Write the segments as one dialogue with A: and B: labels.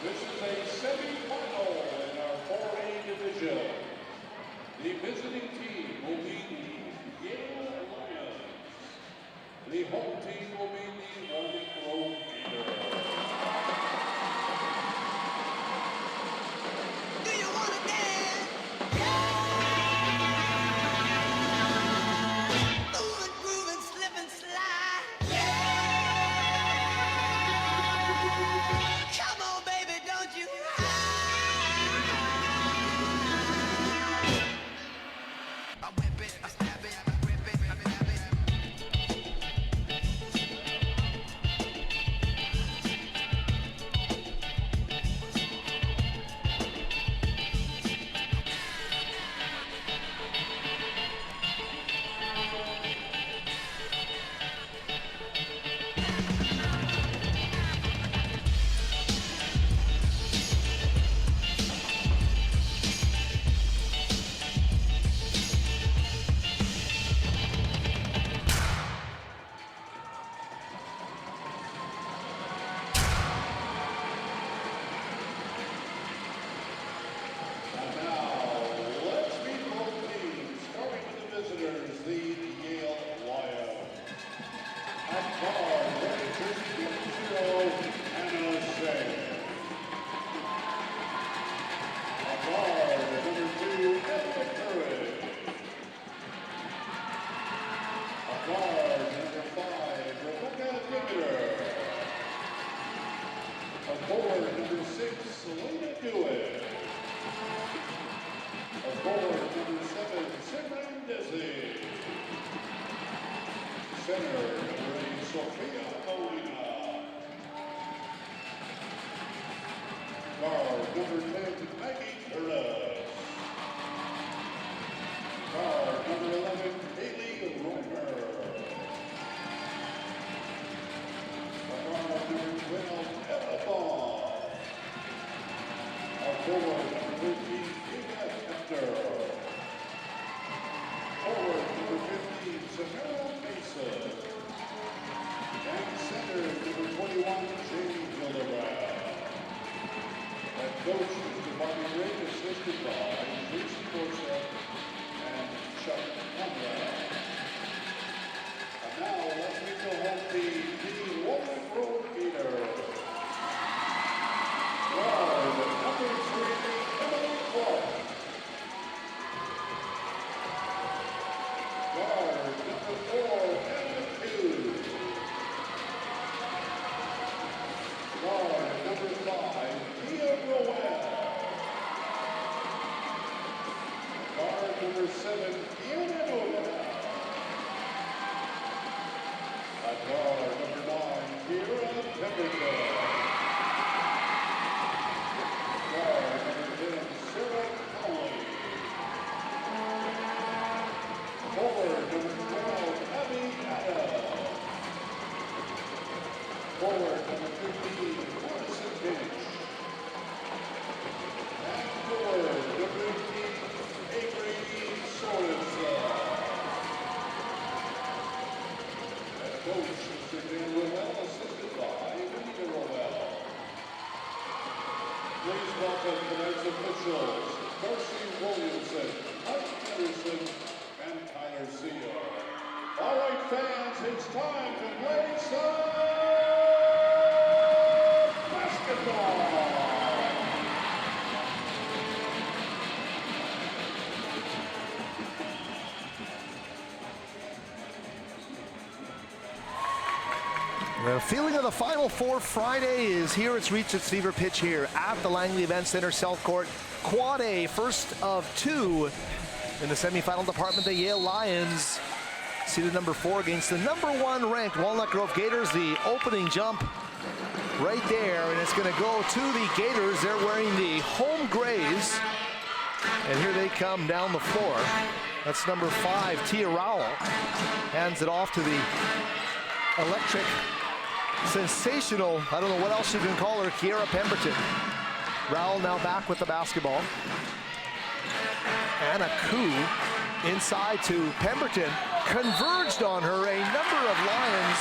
A: This is a semi-final in our 4A division. The visiting team will be the Yale Lions. The home team will be the Walnut Gators.
B: Do you want to dance? Move and groove and slip and slide. Come on, baby, don't you hide. I whip it, I stab it, I grip it, I stab it.
A: Number 7, Kiera. At guard, number 9, Kiera Pemberton. Guard, number 10, Sarah Conley. Forward, number 12, Abby Adams. Forward, number 15, Madison Finch. And forward, number 18, Coach Mr. Dan Rowell, assisted by Anita Rowell. Please welcome tonight's officials, Darcy Williamson, Mike Anderson, and Tyler Seal. All right, fans, it's time to play some basketball.
C: The feeling of the Final Four Friday is here. It's reached its fever pitch here at the Langley Event Center South Court. Quad A, first of two in the semifinal department. The Yale Lions seeded number 4 against the number 1 ranked Walnut Grove Gators. The opening jump right there, and it's going to go to the Gators. They're wearing the home grays, and here they come down the floor. That's number 5, Tia Rowell. Hands it off to the electric, sensational, I don't know what else you can call her, Kiera Pemberton. Rowell now back with the basketball. And a coup inside to Pemberton. converged on her, a number of Lions,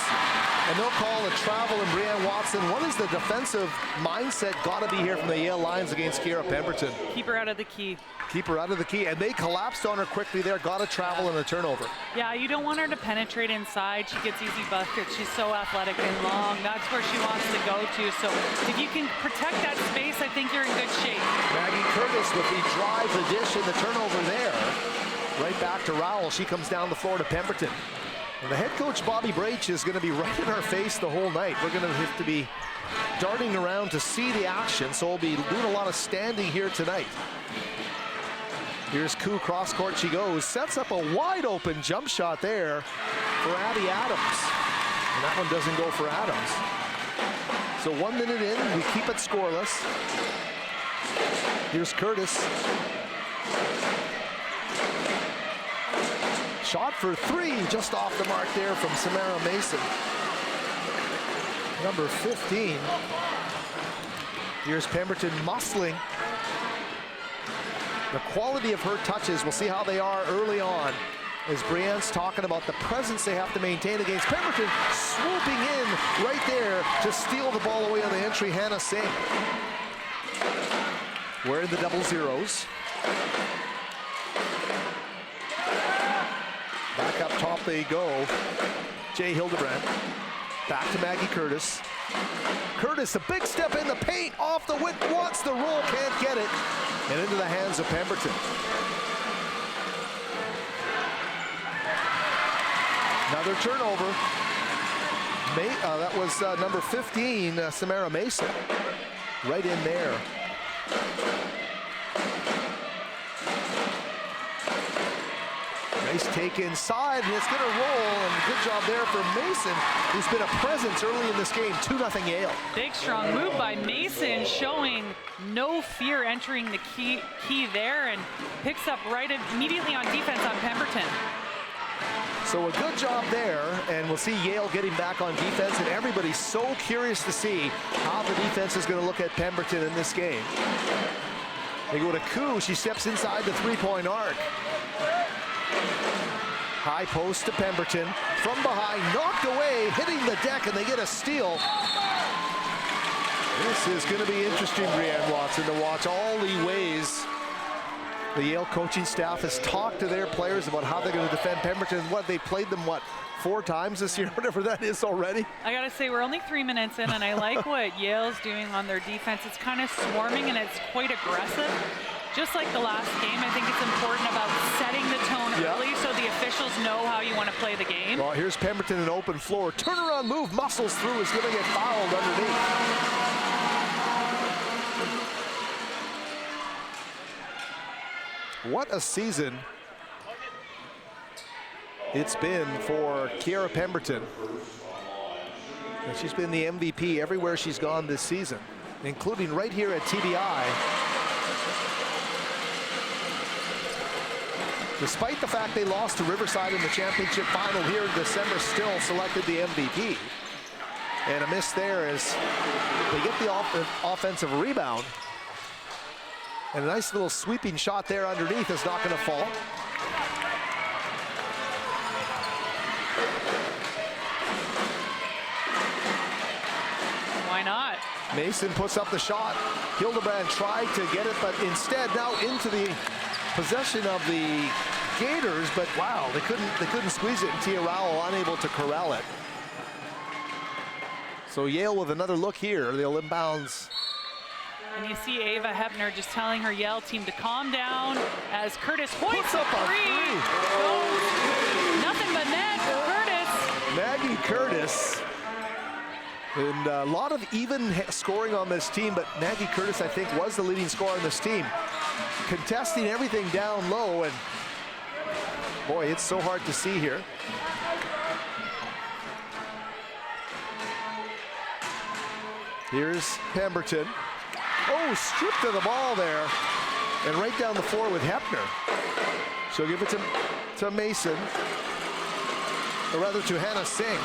C: and they'll call a travel. And Brianne Watson, what is the defensive mindset got to be here from the Yale Lions against Kiera Pemberton?
D: Keep her out of the key.
C: Keep her out of the key, and they collapsed on her quickly there, got a travel and a turnover.
D: Yeah, you don't want her to penetrate inside. She gets easy buckets. She's so athletic and long. That's where she wants to go to. So if you can protect that space, I think you're in good shape.
C: Maggie Curtis with the drive, the dish, and the turnover there. Right back to Rowell. She comes down the floor to Pemberton. And the head coach, Bobby Braich, is going to be right in our face the whole night. We're going to have to be darting around to see the action, so we'll be doing a lot of standing here tonight. Here's Koo, cross court she goes, sets up a wide open jump shot there for Abby Adams. And that one doesn't go for Adams. So 1 minute in, we keep it scoreless. Here's Curtis. Shot for three, just off the mark there from Samara Mason. Number 15. Here's Pemberton muscling. The quality of her touches, we'll see how they are early on. As Brianne's talking about the presence they have to maintain against Pemberton, swooping in right there to steal the ball away on the entry, Hannah Singh. We're in the double zeros. Back up top they go. Jay Hildebrand. Back to Maggie Curtis. Curtis, a big step in the paint, off the width, wants the roll, can't get it. And into the hands of Pemberton. Another turnover. That was number 15, Samara Mason. Right in there. Nice take inside, and it's going to roll, and good job there for Mason, who's been a presence early in this game. 2-0 Yale.
D: Big, strong move by Mason, showing no fear entering the key there, and picks up right immediately on defense on Pemberton.
C: So a good job there, and we'll see Yale getting back on defense, and everybody's so curious to see how the defense is going to look at Pemberton in this game. They go to Koo, she steps inside the three-point arc. High post to Pemberton, from behind, knocked away, hitting the deck, and they get a steal. This is going to be interesting, Brianne Watson, to watch all the ways the Yale coaching staff has talked to their players about how they're going to defend Pemberton. What, they played them, 4 times this year, whatever that is already?
D: I gotta say, we're only 3 minutes in, and I like what Yale's doing on their defense. It's kind of swarming, and it's quite aggressive. Just like the last game, I think it's important about setting the tone early so the officials know how you want to play the game. Well,
C: here's Pemberton in open floor. Turnaround move, muscles through, is going to get fouled underneath. What a season it's been for Kiera Pemberton. And she's been the MVP everywhere she's gone this season, including right here at TBI. Despite the fact they lost to Riverside in the championship final here in December, still selected the MVP. And a miss there as they get the offensive rebound. And a nice little sweeping shot there underneath is not going to fall.
D: Why not?
C: Mason puts up the shot. Hildebrand tried to get it, but instead now into the possession of the Gators, but wow, they couldn't squeeze it, and Tia Rowell unable to corral it. So Yale with another look here. They'll inbounds.
D: And you see Ava Hepner just telling her Yale team to calm down as Curtis hoists up a three. Nothing but net for Curtis.
C: Maggie Curtis. And a lot of even scoring on this team, but Maggie Curtis, I think, was the leading scorer on this team. Contesting everything down low, and boy, it's so hard to see here. Here's Pemberton. Oh, stripped of the ball there, and right down the floor with Hepner. She'll give it to Mason, or rather to Hannah Singh.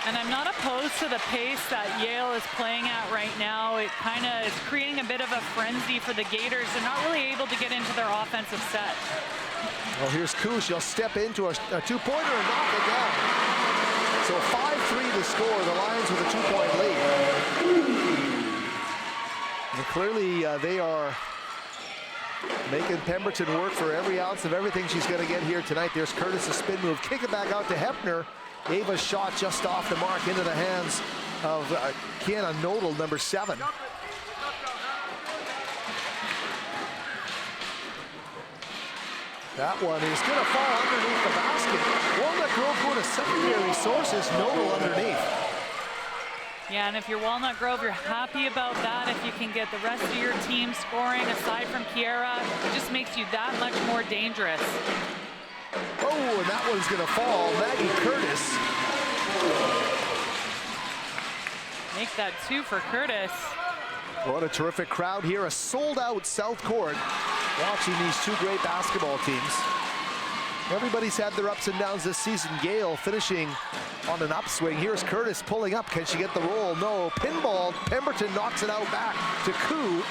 D: And I'm not opposed to the pace that Yale is playing at right now. It kind of is creating a bit of a frenzy for the Gators. They're not really able to get into their offensive set.
C: Well, here's Koo. She'll step into a two-pointer and knock it down. So 5-3 to score. The Lions with a 2-point lead. And clearly, they are making Pemberton work for every ounce of everything she's going to get here tonight. There's Curtis, a spin move. Kick it back out to Hepner. Ava's shot just off the mark into the hands of Kiera Nodal, number 7. That one is going to fall underneath the basket. Walnut Grove going to secondary sources. Nodal underneath.
D: Yeah, and if you're Walnut Grove, you're happy about that. If you can get the rest of your team scoring aside from Kiera, it just makes you that much more dangerous.
C: Oh, and that one's going to fall. Maggie Curtis.
D: Make that 2 for Curtis.
C: What a terrific crowd here. A sold-out South Court watching these two great basketball teams. Everybody's had their ups and downs this season. Yale finishing on an upswing. Here's Curtis pulling up. Can she get the roll? No. Pinball. Pemberton knocks it out back to Koo.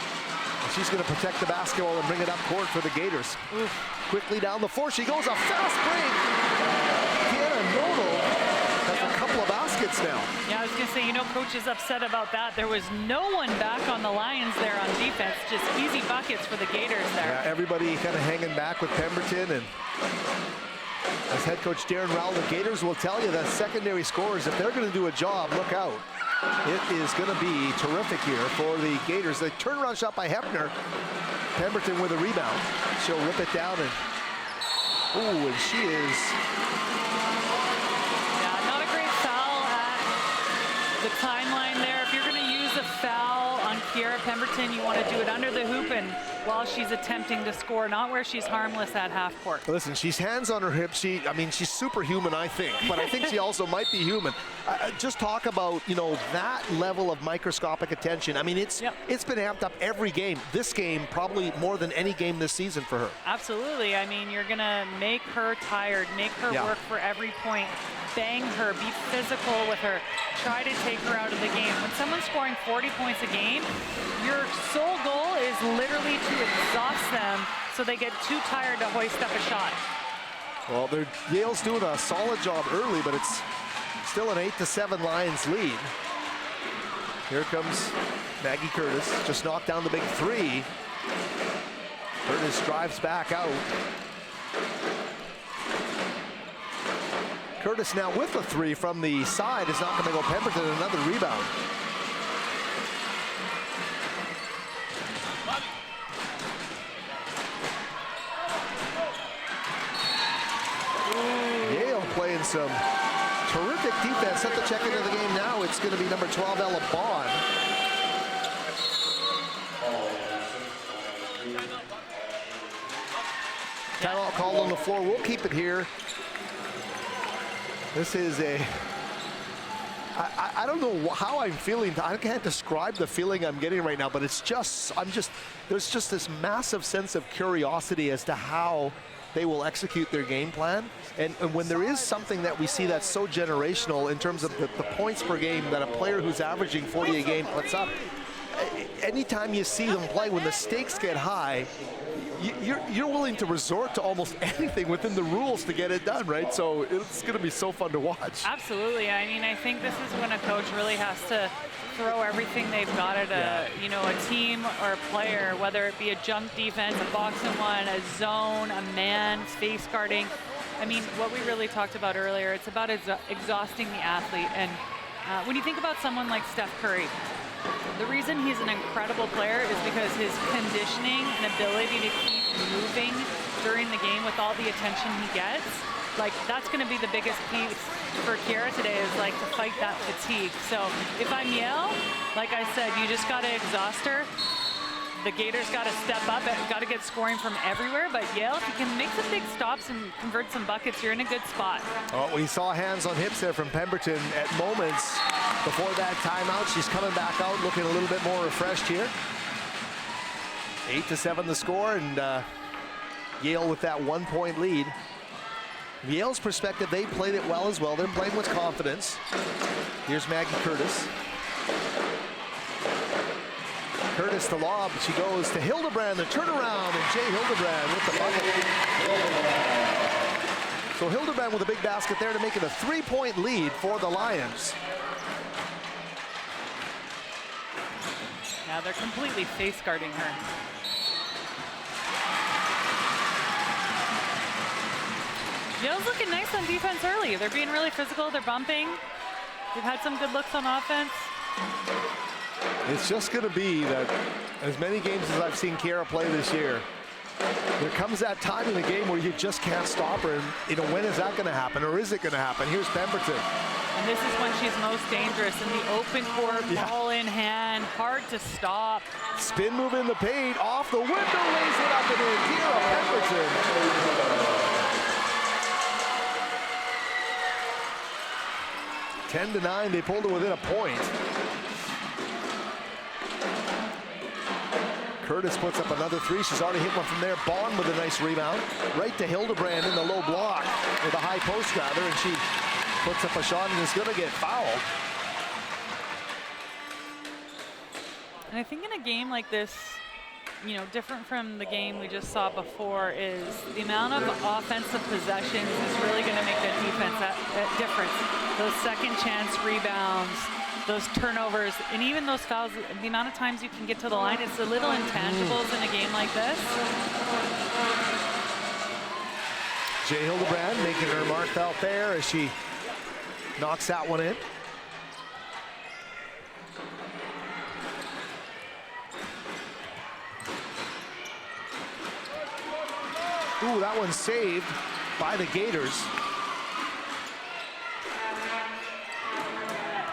C: She's going to protect the basketball and bring it up court for the Gators. Oof. Quickly down the floor. She goes a fast break. Kiera Nodal has a couple of baskets now.
D: Yeah, I was going to say, you know, coach is upset about that. There was no one back on the Lions there on defense. Just easy buckets for the Gators there.
C: Yeah, everybody kind of hanging back with Pemberton. And as head coach Darren Rowell, the Gators will tell you that secondary scorers, if they're going to do a job, look out. It is going to be terrific here for the Gators. The turnaround shot by Hepner. Pemberton with a rebound. She'll rip it down and, ooh, and she is.
D: Yeah, not a great foul at the timeline there. If you're going to use a foul on Kiera Pemberton, you want to do it under the hoop and while she's attempting to score, not where she's harmless at half court.
C: Listen, she's hands on her hips. I mean, she's superhuman, I think, but I think she also might be human. Just talk about, you know, that level of microscopic attention. I mean, it's been amped up every game. This game probably more than any game this season for her.
D: Absolutely. I mean, you're going to make her tired, make her work for every point, bang her, be physical with her, try to take her out of the game. When someone's scoring 40 points a game, your sole goal is literally to exhaust them so they get too tired to hoist up a shot.
C: Well, Yale's doing a solid job early, but it's still an 8-7 Lions lead. Here comes Maggie Curtis, just knocked down the big 3. Curtis drives back out. Curtis now with the 3 from the side is not going to go. Pemberton another rebound. Yale playing some terrific defense. Set the check into the game now. It's going to be number 12, Ella Bond. Timeout called on the floor. We'll keep it here. This is I don't know how I'm feeling. I can't describe the feeling I'm getting right now, but it's just, there's just this massive sense of curiosity as to how they will execute their game plan. And when there is something that we see that's so generational in terms of the points per game that a player who's averaging 40 a game puts up, anytime you see them play, when the stakes get high, you're willing to resort to almost anything within the rules to get it done, right? So it's going to be so fun to watch.
D: Absolutely. I mean, I think this is when a coach really has to throw everything they've got at a team or a player, whether it be a jump defense, a box and one, a zone, a man, space guarding. I mean, what we really talked about earlier, it's about exhausting the athlete. And when you think about someone like Steph Curry, the reason he's an incredible player is because his conditioning and ability to keep moving during the game with all the attention he gets, like that's going to be the biggest piece for Kiera today, is like to fight that fatigue. So if I'm Yale, like I said, you just got to exhaust her. The Gators got to step up, got to get scoring from everywhere. But Yale, if you can make some big stops and convert some buckets, you're in a good spot.
C: Oh, we saw hands on hips there from Pemberton at moments before that timeout. She's coming back out looking a little bit more refreshed here. 8-7 the score, and Yale with that 1-point lead. Yale's perspective, they played it well as well. They're playing with confidence. Here's Maggie Curtis. Curtis the lob, she goes to Hildebrand, the turnaround, and Jay Hildebrand with the bucket. So Hildebrand with a big basket there to make it a 3-point lead for the Lions.
D: Now they're completely face guarding her. Yale's looking nice on defense early. They're being really physical, they're bumping. They've had some good looks on offense.
C: It's just going to be that as many games as I've seen Kiera play this year, there comes that time in the game where you just can't stop her. And, you know, when is that going to happen, or is it going to happen? Here's Pemberton.
D: And this is when she's most dangerous, in the open court, ball in hand, hard to stop.
C: Spin move in the paint, off the window, lays it up and in. Kiera Pemberton. 10-9, they pulled it within a point. Curtis puts up another three. She's already hit one from there. Bond with a nice rebound. Right to Hildebrand in the low block, with a high post rather, and she puts up a shot and is going to get fouled.
D: And I think in a game like this, you know, different from the game we just saw before, is the amount of offensive possessions is really going to make that defense that difference. Those second chance rebounds, those turnovers, and even those fouls, the amount of times you can get to the line, it's the little intangibles in a game like this.
C: Jay Hildebrand making her mark out there as she knocks that one in. Ooh, that one's saved by the Gators.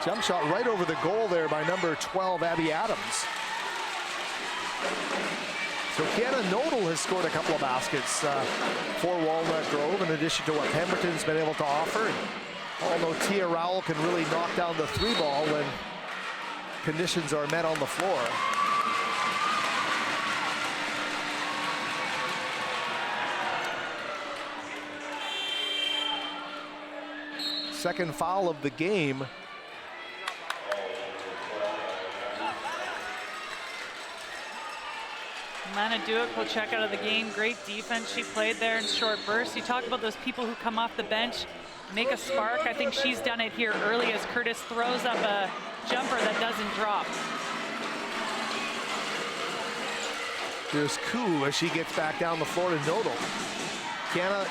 C: Jump shot right over the goal there by number 12, Abby Adams. So Kiera Nodal has scored a couple of baskets for Walnut Grove, in addition to what Pemberton's been able to offer. Although Tia Rowell can really knock down the three ball when conditions are met on the floor. Second foul of the game.
D: Amanda Duick will check out of the game. Great defense she played there in short bursts. You talk about those people who come off the bench, make a spark. I think she's done it here early as Curtis throws up a jumper that doesn't drop.
C: Here's Koo as she gets back down the floor to Nodal. Kiana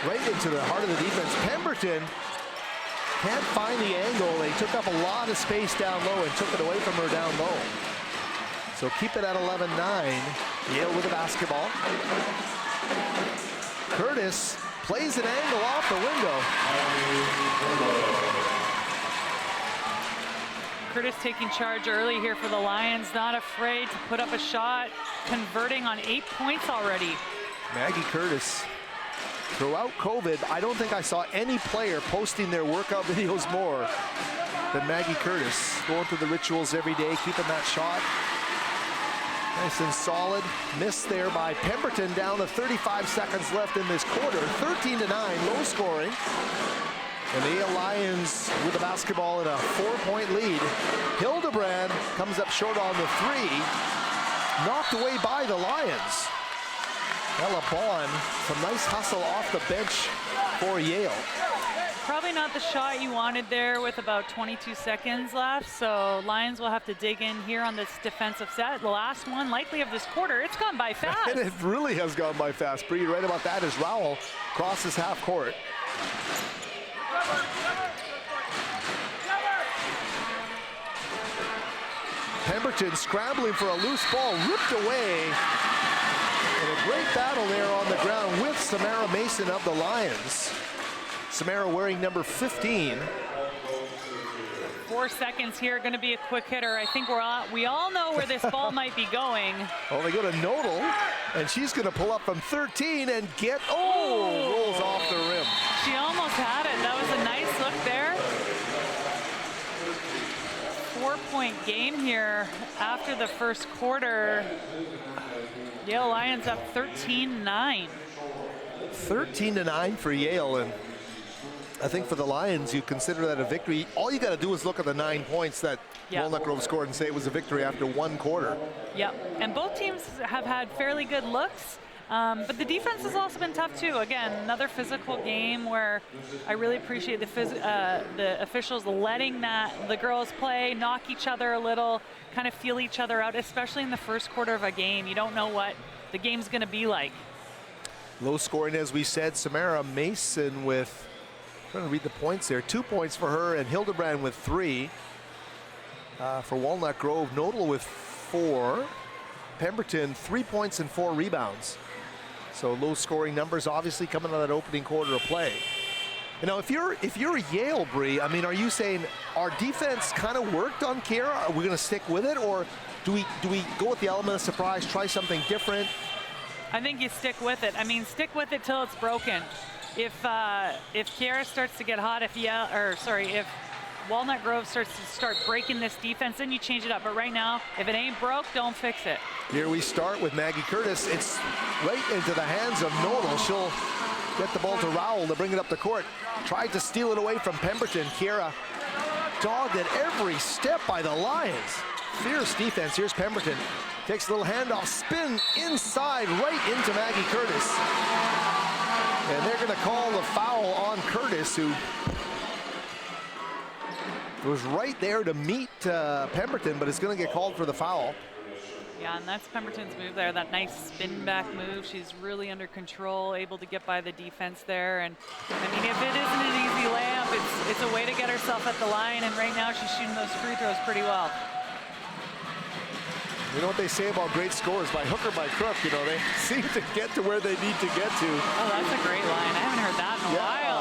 C: right into the heart of the defense. Pemberton can't find the angle. They took up a lot of space down low and took it away from her down low. So keep it at 11-9. Yale with the basketball. Curtis plays an angle off the window.
D: Curtis taking charge early here for the Lions, not afraid to put up a shot, converting on 8 points already.
C: Maggie Curtis. Throughout COVID, I don't think I saw any player posting their workout videos more than Maggie Curtis. Going through the rituals every day, keeping that shot nice and solid. Missed there by Pemberton, down to 35 seconds left in this quarter. 13-9, low scoring. And the Yale Lions with the basketball in a 4-point lead. Hildebrand comes up short on the three. Knocked away by the Lions. Ella Bond, some nice hustle off the bench for Yale.
D: Probably not the shot you wanted there with about 22 seconds left, so Lions will have to dig in here on this defensive set. The last one likely of this quarter. It's gone by fast.
C: And it really has gone by fast. Bree, right about that as Rowell crosses half court. Pemberton scrambling for a loose ball, ripped away. And a great battle there on the ground with Samara Mason of the Lions. Samara wearing number 15.
D: 4 seconds here, going to be a quick hitter. I think we all know where this ball might be going.
C: Well, they go to Nodal, and she's going to pull up from 13 and get, rolls off the rim.
D: She almost had it. That was a nice look there. 4-point game here after the first quarter. Yale Lions up 13-9.
C: 13-9 for Yale, and I think for the Lions, you consider that a victory. All you got to do is look at the 9 points that Walnut Grove scored and say it was a victory after 1 quarter.
D: Yep, and both teams have had fairly good looks, but the defense has also been tough too. Again, another physical game where I really appreciate the officials letting the girls play, knock each other a little, kind of feel each other out, especially in the first quarter of a game. You don't know what the game's going to be like.
C: Low scoring, as we said. Samara Mason with, trying to read the points there, 2 points for her, and Hildebrand with 3. For Walnut Grove, Nodal with 4. Pemberton, 3 points and 4 rebounds. So low scoring numbers obviously coming out of that opening quarter of play. You know, if you're Yale, Bree, I mean, are you saying our defense kind of worked on Kiera? Are we going to stick with it, or do we go with the element of surprise, try something different?
D: I think you stick with it. I mean, stick with it till it's broken. If Kiera starts to get hot, if Walnut Grove starts to breaking this defense, then you change it up. But right now, if it ain't broke, don't fix it.
C: Here we start with Maggie Curtis. It's right into the hands of Nodal. She'll get the ball to Rowell to bring it up the court. Tried to steal it away from Pemberton. Kiera dogged at every step by the Lions. Fierce defense. Here's Pemberton. Takes a little handoff, spin inside right into Maggie Curtis. And they're going to call the foul on Curtis, who was right there to meet Pemberton, but is going to get called for the foul.
D: Yeah, and that's Pemberton's move there, that nice spin back move. She's really under control, able to get by the defense there. And I mean, if it isn't an easy layup, it's a way to get herself at the line, and right now she's shooting those free throws pretty well.
C: You know what they say about great scores, by hook or by crook, you know, they seem to get to where they need to get to.
D: Oh, that's a great line. I haven't heard that in a while.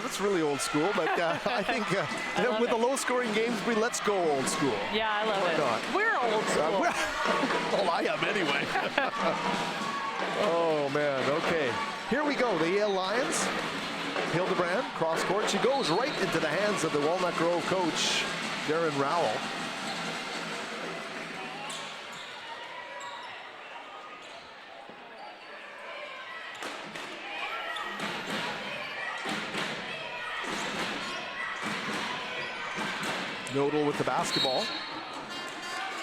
C: That's really old school, but I think with the low-scoring games, let's go old school.
D: Yeah, I love it.
C: Not?
D: We're old school.
C: Well, I am anyway. Oh, man, okay. Here we go, the Yale Lions. Hildebrand, cross court. She goes right into the hands of the Walnut Grove coach, Darren Rowell. Nodal with the basketball.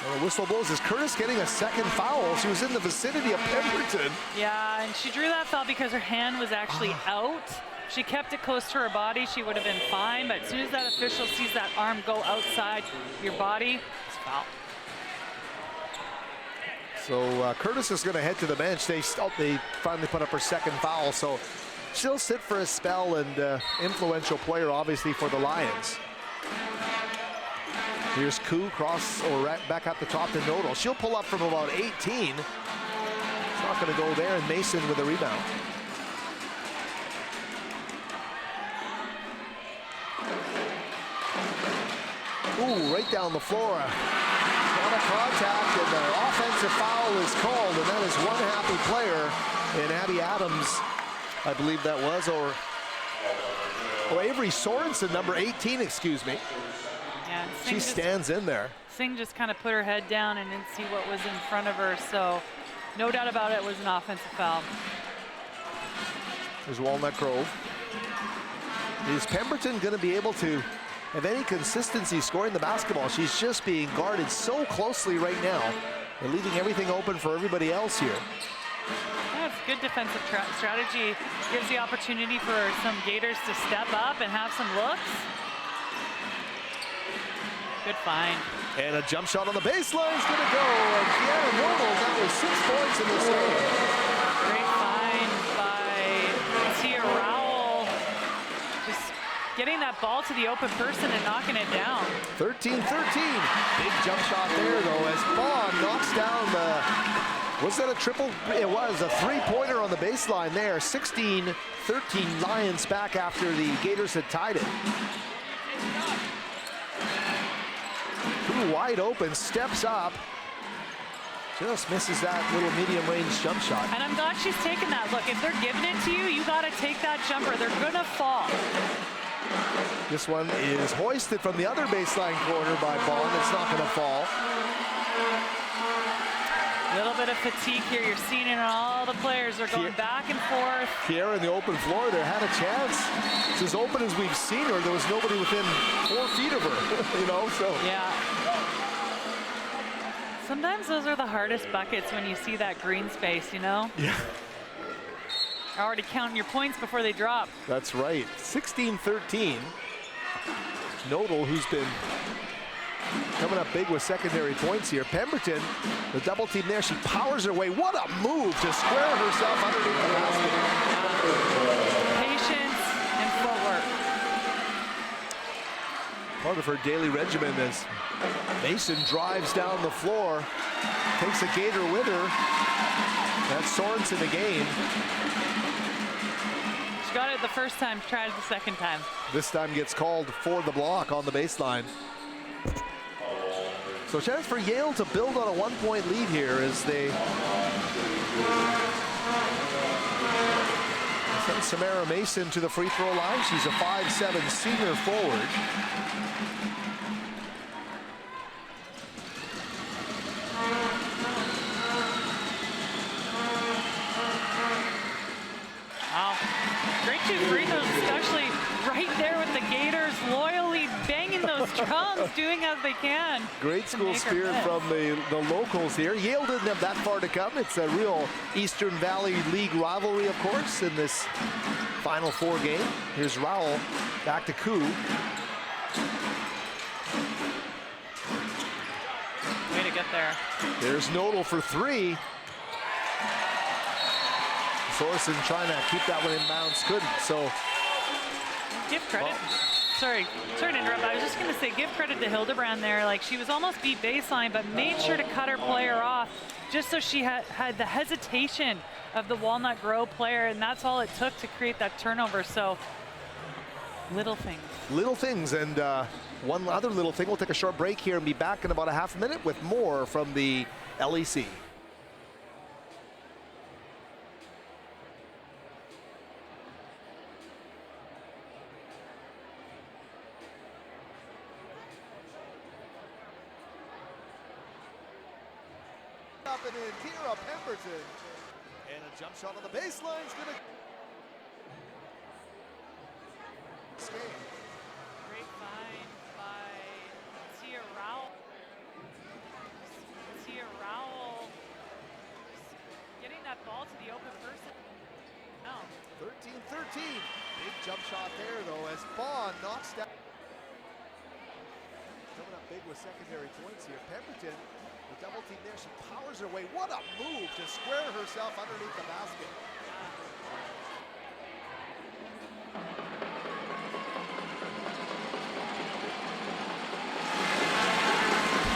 C: And the whistle blows. Is Curtis getting a second foul? She was in the vicinity of Pemberton.
D: Yeah, and she drew that foul because her hand was actually out. She kept it close to her body, she would have been fine, but as soon as that official sees that arm go outside your body, it's foul.
C: So Curtis is going to head to the bench. They finally put up her second foul, so she'll sit for a spell, and influential player obviously for the Lions. Here's Koo, back up the top to Nodal. She'll pull up from about 18. It's not going to go there, and Mason with a rebound. Ooh, right down the floor. Not a contact, and the offensive foul is called, and that is one happy player in Abby Adams, I believe that was, or Avery Sorensen, number 18, excuse me.
D: Yeah,
C: she stands in there.
D: Singh just kind of put her head down and didn't see what was in front of her, so no doubt about it, was an offensive foul.
C: There's Walnut Grove. Is Pemberton going to be able to have any consistency scoring the basketball? She's just being guarded so closely right now and leaving everything open for everybody else here.
D: Yeah, it's good defensive strategy. Gives the opportunity for some Gators to step up and have some looks. Good find.
C: And a jump shot on the baseline is going to go. And Kiera Nodal now with 6 points in this game.
D: Great find by Tia Rowell. Just getting that ball to the open person and knocking it down.
C: 13-13. Big jump shot there, though, as Bond knocks down the... Was that a triple? It was a three-pointer on the baseline there. 16-13 Lions back after the Gators had tied it. Wide open, steps up, just misses that little medium range jump shot.
D: And I'm glad she's taking that. Look, if they're giving it to you, you got to take that jumper. They're going to fall.
C: This one is hoisted from the other baseline corner by Bond. It's not going to fall.
D: A little bit of fatigue here. You're seeing it in all the players. They're going back and forth.
C: Kiera in the open floor there had a chance. It's as open as we've seen her. There was nobody within 4 feet of her, you know, so.
D: Yeah. Sometimes those are the hardest buckets when you see that green space, you know?
C: Yeah.
D: Already counting your points before they drop.
C: That's right. 16-13. Nodal, who's been coming up big with secondary points here. Pemberton, the double team there. She powers her way. What a move to square herself underneath the basket.
D: Patience and footwork.
C: Part of her daily regimen as Mason drives down the floor, takes a Gator with her. That's Sorensen again.
D: She got it the first time, tried it the second time.
C: This time gets called for the block on the baseline. So chance for Yale to build on a 1-point lead here as they send Samara Mason to the free throw line. She's a 5'7" senior forward.
D: Wow. Great 2 free throws, especially right there with the Gators, loyally banging those drums, doing as they can.
C: Great school spirit from the locals here. Yale didn't have that far to come. It's a real Eastern Valley League rivalry, of course, in this Final Four game. Here's Rowell, back to Koo.
D: Way to get there.
C: There's Nodal for 3. Sorensen trying to keep that one in bounds, couldn't. So
D: give credit. Sorry to interrupt. I was just going to say, give credit to Hildebrand there. Like, she was almost beat baseline, but made sure to cut her player off just so she had the hesitation of the Walnut Grove player, and that's all it took to create that turnover. So little things.
C: Little things, and one other little thing. We'll take a short break here and be back in about a half minute with more from the LEC. Up and in, Kiera Pemberton, and a jump shot on the baseline is gonna.
D: Great find by Tia Rowell. Getting that ball to the open person. No.
C: 13-13. Big jump shot there though as Bond knocks down. Coming up big with secondary points here. Pemberton, the double team there. She powers her way. What a move to square herself underneath the basket.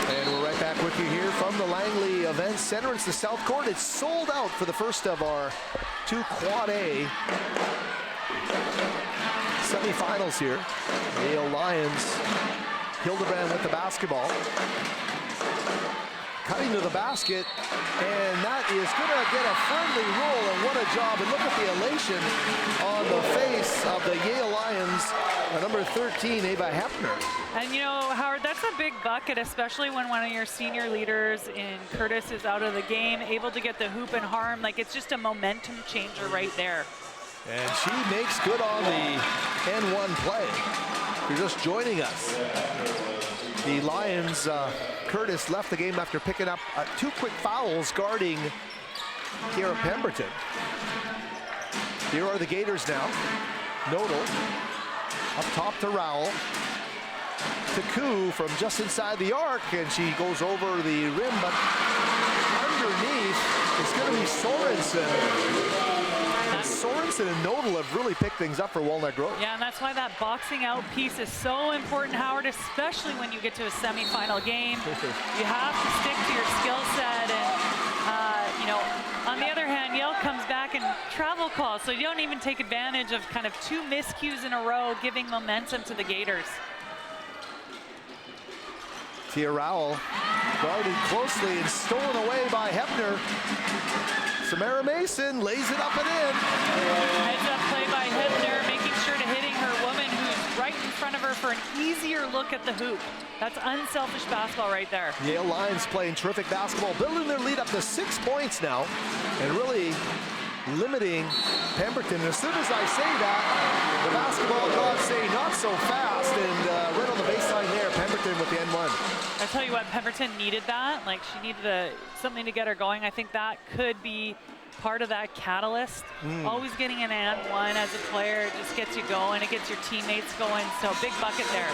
C: And we're right back with you here from the Langley Events Center. It's the South Court. It's sold out for the first of our 2 Quad A semifinals here. Yale Lions. Hildebrand with the basketball. Cutting to the basket, and that is going to get a friendly roll, and what a job. And look at the elation on the face of the Yale Lions, number 13, Ava Hepner.
D: And you know, Howard, that's a big bucket, especially when one of your senior leaders in Curtis is out of the game, able to get the hoop and harm. Like, it's just a momentum changer right there.
C: And she makes good on the N1 play. If you're just joining us, the Lions, Curtis left the game after picking up 2 quick fouls guarding Kiera Pemberton. Here are the Gators now. Nodal up top to Rowell. To Koo from just inside the arc, and she goes over the rim, but underneath it's going to be Sorensen. And Sorensen and Nodal have really picked things up for Walnut Grove.
D: Yeah, and that's why that boxing out piece is so important, Howard, especially when you get to a semifinal game. You have to stick to your skill set, and you know, on the other hand, Yale comes back and travel calls, so you don't even take advantage of kind of 2 miscues in a row, giving momentum to the Gators.
C: Tia Rowell guarded closely and stolen away by Hepner. Samara Mason lays it up and in.
D: It's a play by Hepner, making sure to hitting her woman who's right in front of her for an easier look at the hoop. That's unselfish basketball right there.
C: Yale Lions playing terrific basketball, building their lead up to 6 points now, and really limiting Pemberton. As soon as I say that, the basketball gods say not so fast, and right on the baseline there, Pemberton with the N1.
D: I tell you what, Pemberton needed that. Like, she needed something to get her going. I think that could be part of that catalyst. Always getting an and one as a player, it just gets you going, it gets your teammates going, so big bucket there.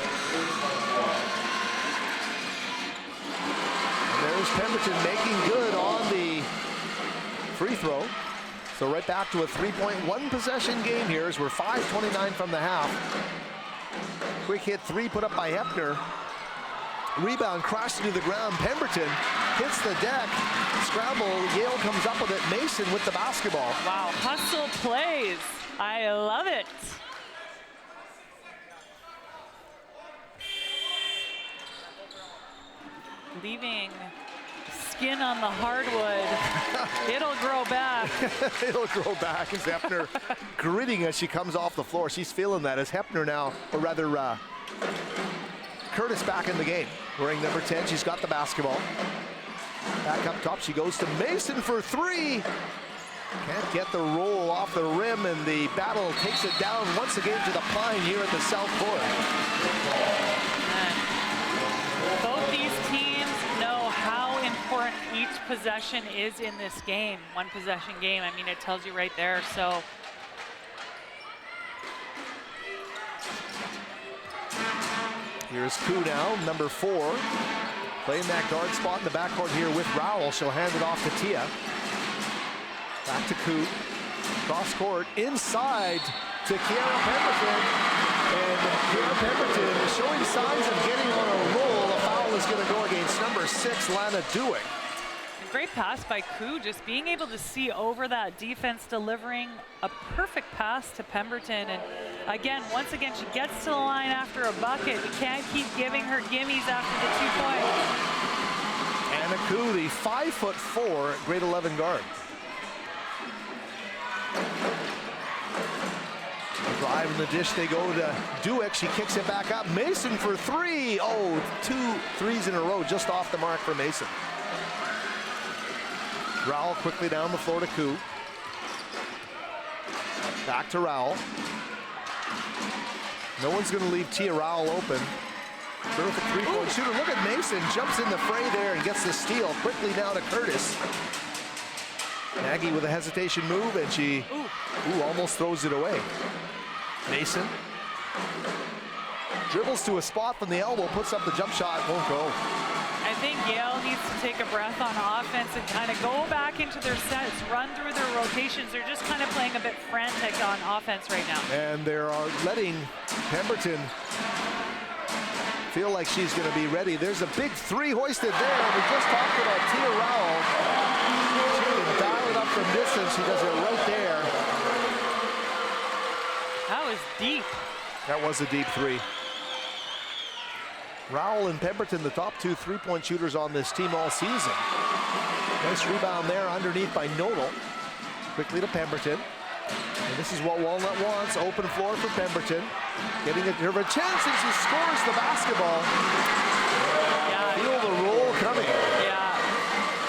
C: And there's Pemberton making good on the free throw. So right back to a 3-point possession game here as we're 5:29 from the half. Quick hit three put up by Hepner. Rebound crashing to the ground. Pemberton hits the deck. Scramble. Yale comes up with it. Mason with the basketball.
D: Wow, hustle plays. I love it. Leaving skin on the hardwood. It'll grow back.
C: It'll grow back as Hepner gritting as she comes off the floor. She's feeling that as Hepner now, or rather Curtis back in the game. Wearing number 10, she's got the basketball. Back up top, she goes to Mason for three. Can't get the roll off the rim, and the battle takes it down once again to the Pine here at the South Court.
D: And both these teams know how important each possession is in this game. One possession game, I mean, it tells you right there, so.
C: Here's Koo now, number 4. Playing that guard spot in the backcourt here with Rowell. She'll hand it off to Tia. Back to Koo. Cross court, inside to Kiera Pemberton. And Kiera Pemberton is showing signs of getting on a roll. A foul is going to go against number 6, Lana Dewing.
D: Great pass by Koo, just being able to see over that defense, delivering a perfect pass to Pemberton. And again, once again, she gets to the line after a bucket. You can't keep giving her gimmies after the 2 points.
C: Anna Koo, the 5'4", grade 11 guard. Driving the dish, they go to Dueck. She kicks it back up. Mason for three. Oh, 2 threes in a row, just off the mark for Mason. Rowell quickly down the floor to Koo. Back to Rowell. No one's going to leave Tia Rowell open. Terrific three-point shooter. Look at Mason, jumps in the fray there and gets the steal. Quickly now to Curtis. Nagy with a hesitation move, and she almost throws it away. Mason dribbles to a spot from the elbow, puts up the jump shot, won't go.
D: I think Yale needs to take a breath on offense and kind of go back into their sets, run through their rotations. They're just kind of playing a bit frantic on offense right now.
C: And they're letting Pemberton feel like she's going to be ready. There's a big three hoisted there. We just talked about Tia Rowell. She can dial it up from distance. She does it right there.
D: That was deep.
C: That was a deep three. Rowell and Pemberton, the top 2 three-point shooters on this team all season. Nice rebound there underneath by Nodal. Quickly to Pemberton. And this is what Walnut wants. Open floor for Pemberton. Getting it to her a chance, and she scores the basketball.
D: Yeah.
C: Feel the roll coming.
D: Yeah.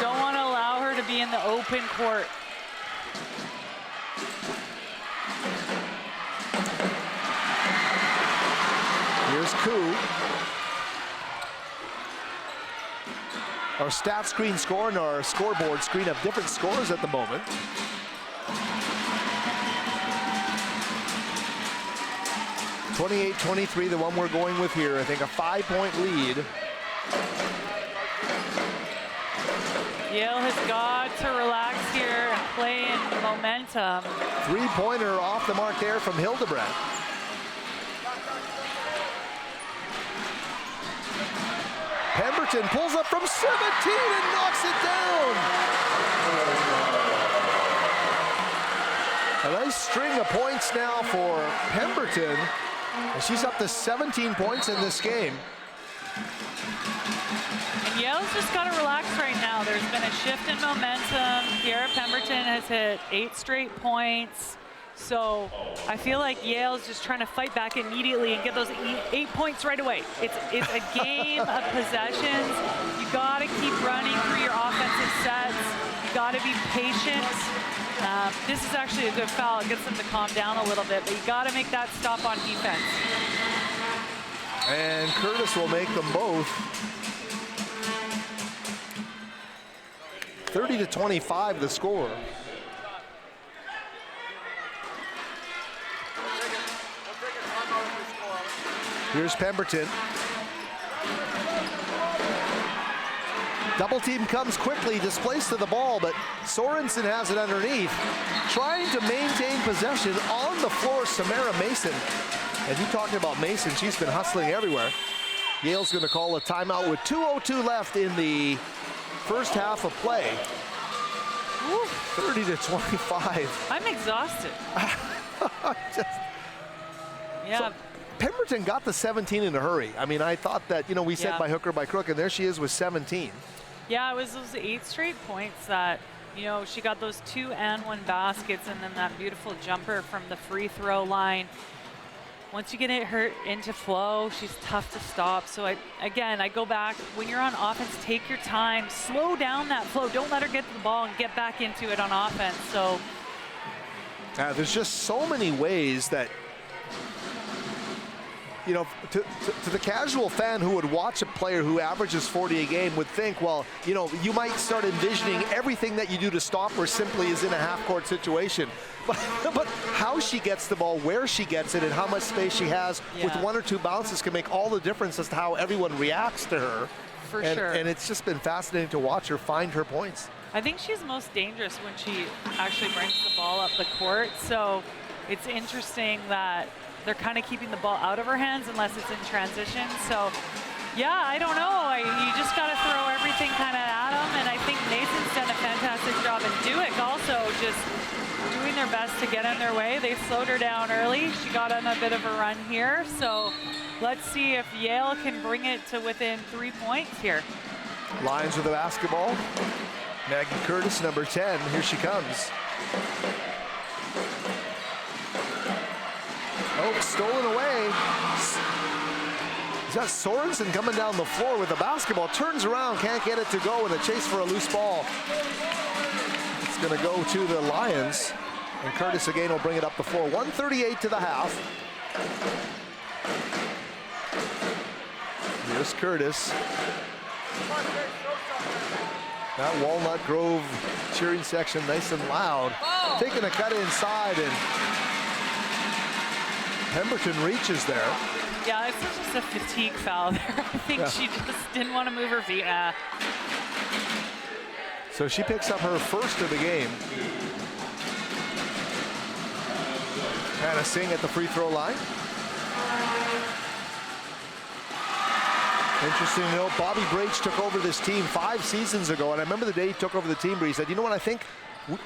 D: Don't want to allow her to be in the open court.
C: Here's Koo. Our stat screen score and our scoreboard screen have different scores at the moment. (28-23), the one we're going with here. I think a 5-point lead.
D: Yale has got to relax here and play in momentum.
C: Three-pointer off the mark there from Hildebrandt. Pemberton pulls up from 17 and knocks it down. A nice string of points now for Pemberton. And she's up to 17 points in this game.
D: And Yale's just got to relax right now. There's been a shift in momentum. Kiera Pemberton has hit 8 straight points. So I feel like Yale's just trying to fight back immediately and get those 8 points right away. It's a game of possessions. You got to keep running through your offensive sets. You got to be patient. This is actually a good foul. It gets them to calm down a little bit, but you got to make that stop on defense.
C: And Curtis will make them both. 30-25 the score. Here's Pemberton. Double team comes quickly, displaced to the ball, but Sorensen has it underneath. Trying to maintain possession on the floor, Samara Mason. And you talking about Mason, she's been hustling everywhere. Yale's gonna call a timeout with 2:02 left in the first half of play. 30-25.
D: I'm exhausted. Yeah.
C: So, Pemberton got the 17 in a hurry. I mean, I thought that, you know, we said by hook or by crook, and there she is with 17.
D: Yeah, it was those 8 straight points that, you know, she got those 2 and 1 baskets, and then that beautiful jumper from the free throw line. Once you get her into flow, she's tough to stop. So I go back, when you're on offense, take your time, slow down that flow. Don't let her get to the ball and get back into it on offense. So
C: there's just so many ways that, you know, to the casual fan who would watch a player who averages 40 a game would think, well, you know, you might start envisioning everything that you do to stop her simply is in a half-court situation. But how she gets the ball, where she gets it, and how much space she has with 1 or 2 bounces can make all the difference as to how everyone reacts to her.
D: For sure.
C: And it's just been fascinating to watch her find her points.
D: I think she's most dangerous when she actually brings the ball up the court. So it's interesting that they're kind of keeping the ball out of her hands unless it's in transition. So, yeah, I don't know. You just got to throw everything kind of at them. And I think Nathan's done a fantastic job. And Duick also just doing their best to get in their way. They slowed her down early. She got on a bit of a run here. So let's see if Yale can bring it to within 3 points here.
C: Lions with the basketball. Maggie Curtis, number 10. Here she comes. Oh, stolen away. Is that Sorensen coming down the floor with the basketball? Turns around, can't get it to go in a chase for a loose ball. It's going to go to the Lions. And Curtis again will bring it up the floor. 1:38 to the half. Here's Curtis. That Walnut Grove cheering section nice and loud. Taking a cut inside, and Pemberton reaches there.
D: Yeah, it's just a fatigue foul there. I think she just didn't want to move her feet.
C: So she picks up her first of the game. Hannah Singh at the free throw line. Interesting to note, Bobby Brach took over this team 5 seasons ago, and I remember the day he took over the team where he said, you know what, I think,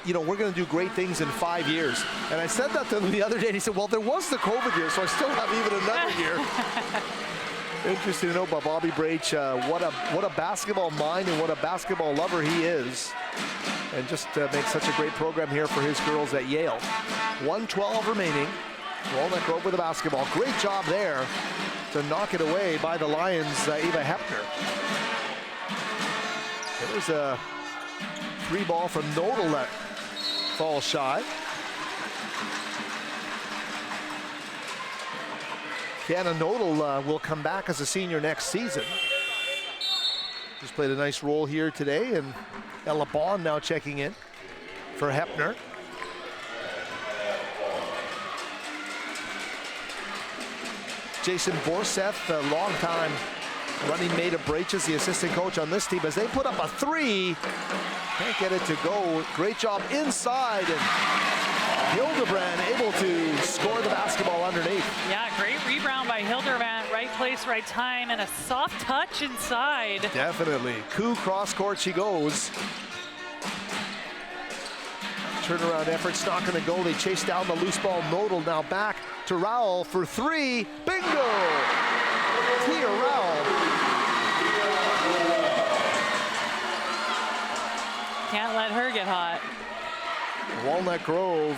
C: you know, we're going to do great things in 5 years. And I said that to him the other day, and he said, well, there was the COVID year, so I still have even another year. Interesting to know about Bobby Brach, what a basketball mind and what a basketball lover he is. And just makes such a great program here for his girls at Yale. 1:12 remaining. Walnut Grove with the basketball. Great job there to knock it away by the Lions, Eva Hepner. There's a 3 ball from Nodal that falls shy. Kiera Nodal will come back as a senior next season. Just played a nice role here today, and Ella Bond now checking in for Hepner. Jason Borseth, a longtime running mate of Brach's, the assistant coach on this team, as they put up a 3. Can't get it to go. Great job inside, and Hildebrand able to score the basketball underneath.
D: Yeah, great rebound by Hildebrand. Right place, right time, and a soft touch inside.
C: Definitely. Coup cross court she goes. Turnaround effort's not going to go. They chase down the loose ball. Nodal now back to Rowell for 3. Bingo! Tia Rowell.
D: Can't let her get hot.
C: Walnut Grove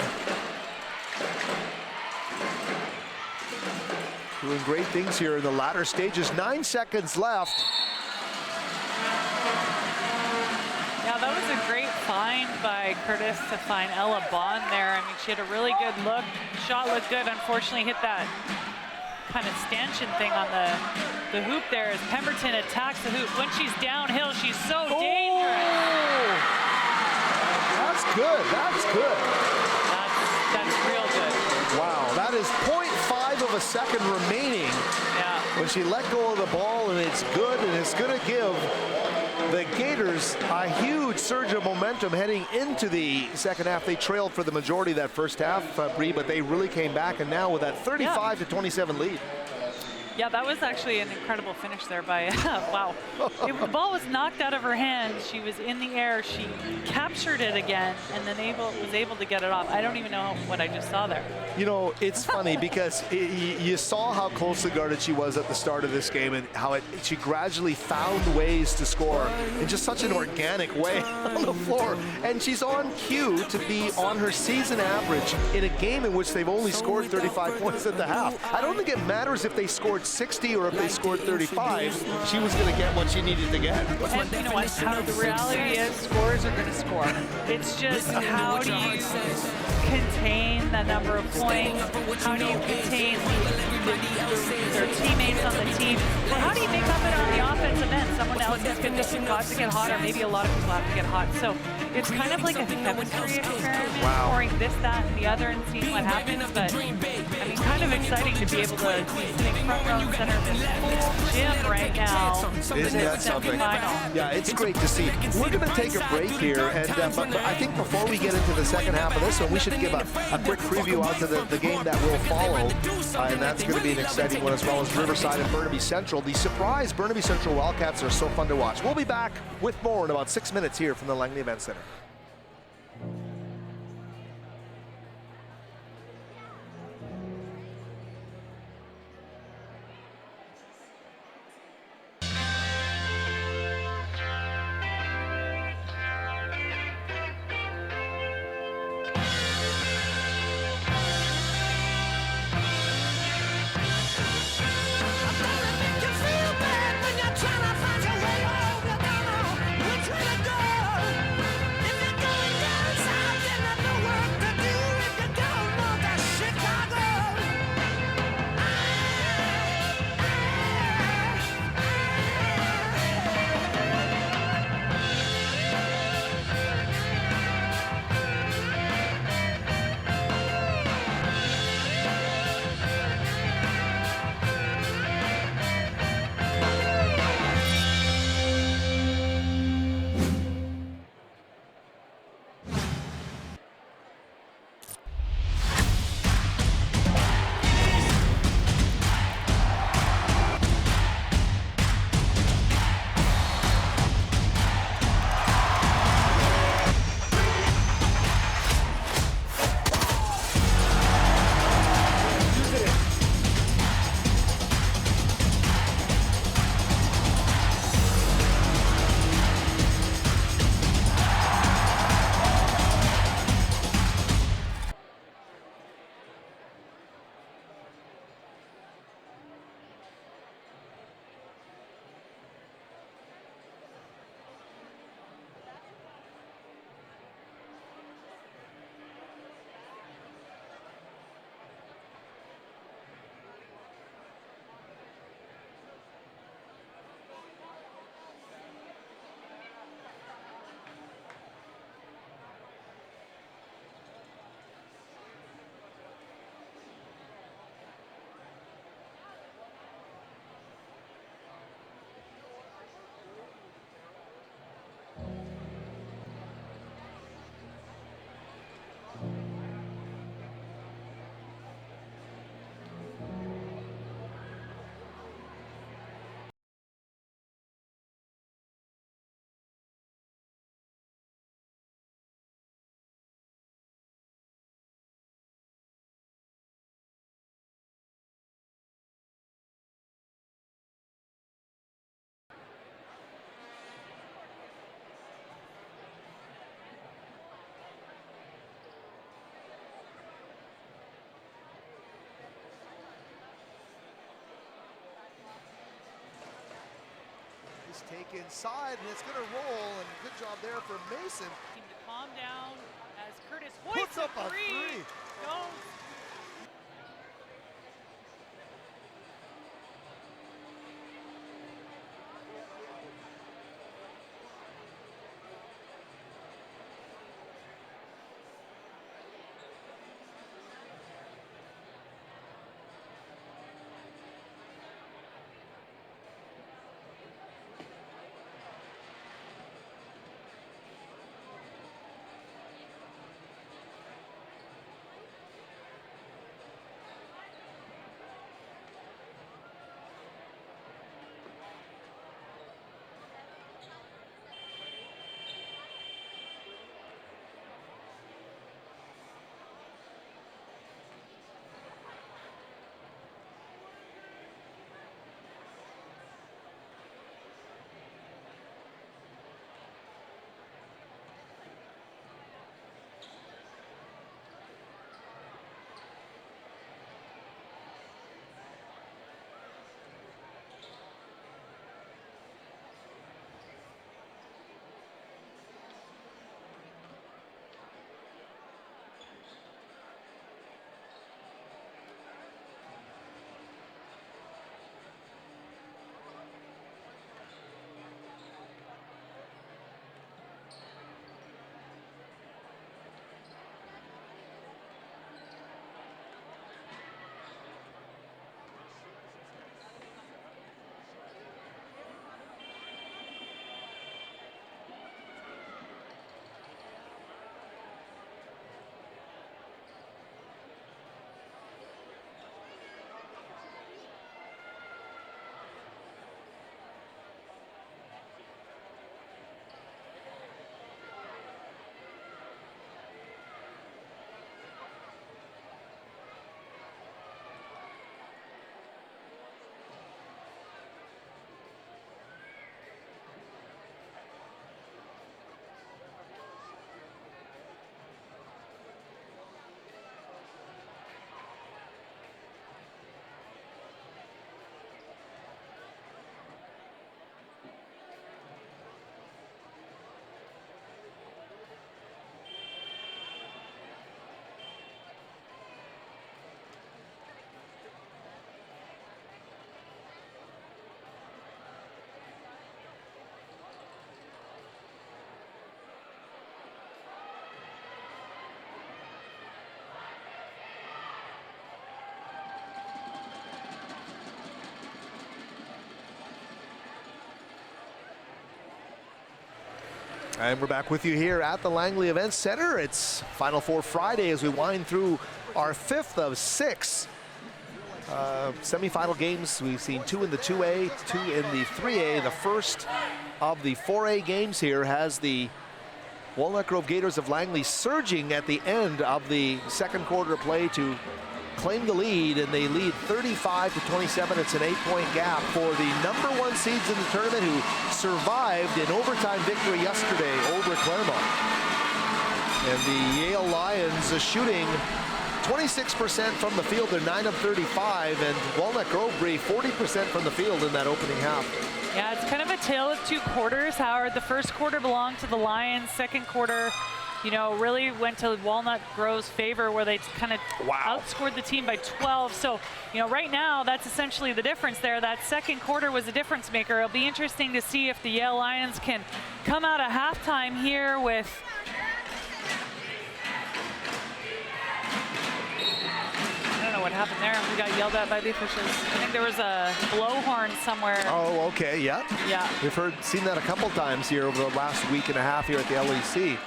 C: Doing great things here in the latter stages. 9 seconds left.
D: Yeah, that was a great find by Curtis to find Ella Bond there. I mean, she had a really good look. Shot looked good. Unfortunately, hit that kind of stanchion thing on the hoop there as Pemberton attacks the hoop. When she's downhill, she's so dangerous.
C: That's good. That's good.
D: That's real good.
C: Wow, that is 0.5 of a second remaining.
D: Yeah.
C: When she let go of the ball, and it's good, and it's going to give the Gators a huge surge of momentum heading into the second half. They trailed for the majority of that first half, Bree, but they really came back, and now with that 35-27 lead.
D: Yeah, that was actually an incredible finish there by, wow. The ball was knocked out of her hands. She was in the air. She captured it again and then was able to get it off. I don't even know what I just saw there.
C: You know, it's funny because you saw how closely guarded she was at the start of this game and how she gradually found ways to score in just such an organic way on the floor. And she's on cue to be on her season average in a game in which they've only scored 35 points at the half. I don't think it matters if they scored 60 or if they scored 35. She was going to get what she needed to get.
D: And you know what? The reality is scorers are going to score. It's just how do you contain the number of points? How do you contain their teammates on the team? Well, how do you make up it on the offensive end? Someone else is going to got to get hot, or maybe a lot of people have to get hot. So it's kind of like a chemistry experiment, pouring this, that, and the other and seeing what happens. But I mean, kind of exciting to be able to be sitting front row and center of this whole gym right now.
C: Isn't that something? Yeah, it's great to see. We're going to take a break here, and but I think before we get into the second half of this one, we should give a quick preview out to the game that will follow, and that's going to be an exciting one, as well as Riverside and Burnaby Central. The surprise Burnaby Central Wildcats are so fun to watch. We'll be back with more in about 6 minutes here from the Langley Event Center.
B: Trying to find your way home, you're gonna, which way to go? If
C: pass, take inside, and it's gonna roll, and good job there for Mason.
D: Team to calm down as Curtis
C: Puts
D: hoists
C: up
D: a
C: a
D: three.
C: three.
D: Goes.
C: And we're back with you here at the Langley Events Center. It's Final Four Friday as we wind through our fifth of six semifinal games. We've seen two in the 2A, two in the 3A. The first of the 4A games here has the Walnut Grove Gators of Langley surging at the end of the second quarter play to claim the lead, and they lead 35-27. It's an 8-point gap for the #1 seeds in the tournament who survived an overtime victory yesterday over Claremont. And the Yale Lions are shooting 26% from the field. They're 9 of 35, and Walnut Grove 40% from the field in that opening half.
D: Yeah, it's kind of a tale of two quarters, Howard. The first quarter belonged to the Lions. Second quarter, you know, really went to Walnut Grove's favor, where they kind of outscored the team by 12. So, you know, right now, that's essentially the difference there. That second quarter was a difference maker. It'll be interesting to see if the Yale Lions can come out of halftime here with what happened there. We got yelled at by the officials. I think there was a blowhorn somewhere.
C: Oh, okay, yeah.
D: Yeah.
C: We've seen that a couple times here over the last week and a half here at the LEC.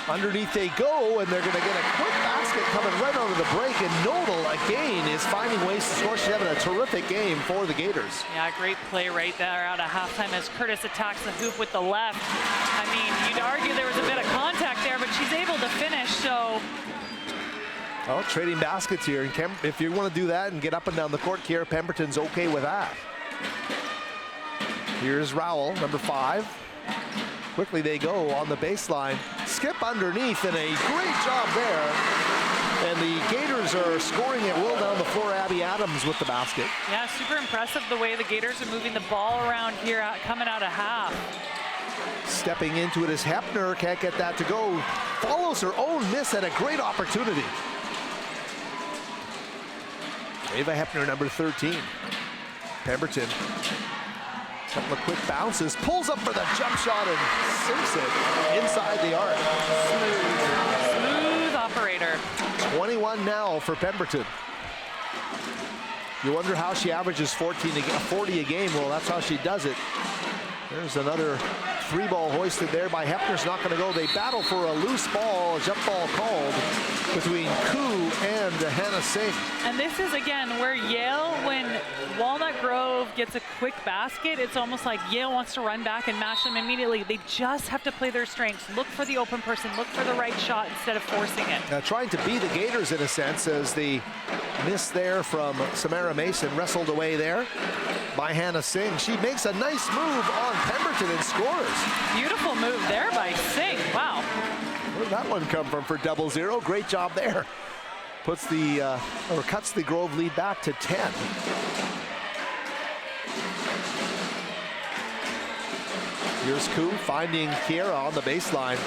C: Underneath they go, and they're going to get a quick basket coming right out of the break, and Nodal again is finding ways to score. She's having a terrific game for the Gators.
D: Yeah, great play right there out of halftime as Curtis attacks the hoop with the left. I mean, you'd argue there was a bit of contact there, but she's able to finish, so.
C: Well, trading baskets here. And if you want to do that and get up and down the court, Kiera Pemberton's okay with that. Here's Rowell, number 5. Quickly they go on the baseline. Skip underneath, and a great job there And the Gators are scoring at will down the floor. Abby Adams with the basket.
D: Yeah, super impressive the way the Gators are moving the ball around here coming out of half.
C: Stepping into it as Hepner can't get that to go. Follows her own miss at a great opportunity. Ava Hepner, number 13. Pemberton. Couple of quick bounces. Pulls up for the jump shot and sinks it inside the arc.
D: Smooth operator.
C: 21 now for Pemberton. You wonder how she averages 40 a game. Well, that's how she does it. There's another three ball hoisted there by Hepner's not going to go. They battle for a loose ball, a jump ball called between Koo and Hannah Singh.
D: And this is, again, where Yale, when Walnut Grove gets a quick basket, it's almost like Yale wants to run back and match them immediately. They just have to play their strengths. Look for the open person, look for the right shot instead of forcing it.
C: Trying to be the Gators in a sense, as the miss there from Samara Mason wrestled away there by Hannah Singh. She makes a nice move on Pemberton and scores.
D: Beautiful move there by Singh. Wow.
C: Where did that one come from for 0-0? Great job there. Puts the, or cuts the Grove lead back to 10. Here's Koo finding Kiera on the baseline.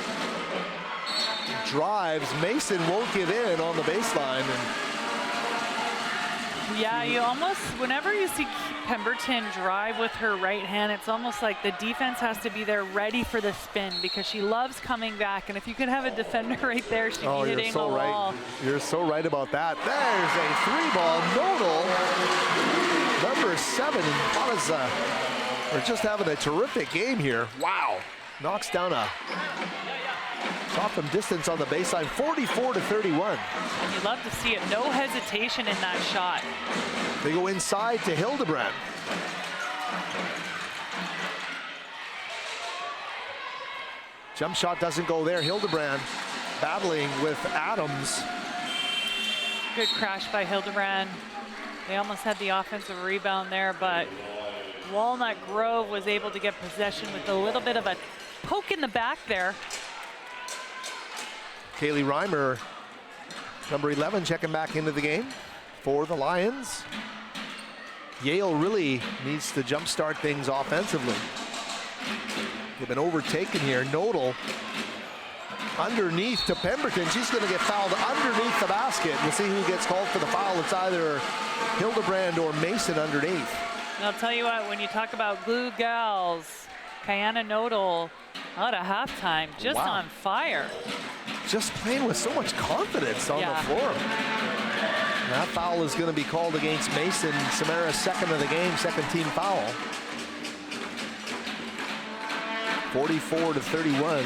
C: Drives, Mason won't give in on the baseline.
D: Yeah, you almost, whenever you see Pemberton drive with her right hand, it's almost like the defense has to be there ready for the spin because she loves coming back. And if you could have a defender right there, she'd be hitting the wall.
C: You're so right about that. There's a three-ball Nodal, number 7. We're just having a terrific game here. Wow. Knocks down a shot from distance on the baseline, 44-31.
D: You love to see it. No hesitation in that shot.
C: They go inside to Hildebrand. Jump shot doesn't go there. Hildebrand battling with Adams.
D: Good crash by Hildebrand. They almost had the offensive rebound there, but Walnut Grove was able to get possession with a little bit of a poke in the back there.
C: Kaylee Reimer, number 11, checking back into the game for the Lions. Yale really needs to jumpstart things offensively. They've been overtaken here. Nodal underneath to Pemberton. She's going to get fouled underneath the basket. We'll see who gets called for the foul. It's either Hildebrand or Mason underneath.
D: And I'll tell you what, when you talk about glue gals, Kiana Nodal out of halftime, just on fire.
C: Just playing with so much confidence on the floor. That foul is going to be called against Mason. Samara's second of the game, second team foul. 44-31.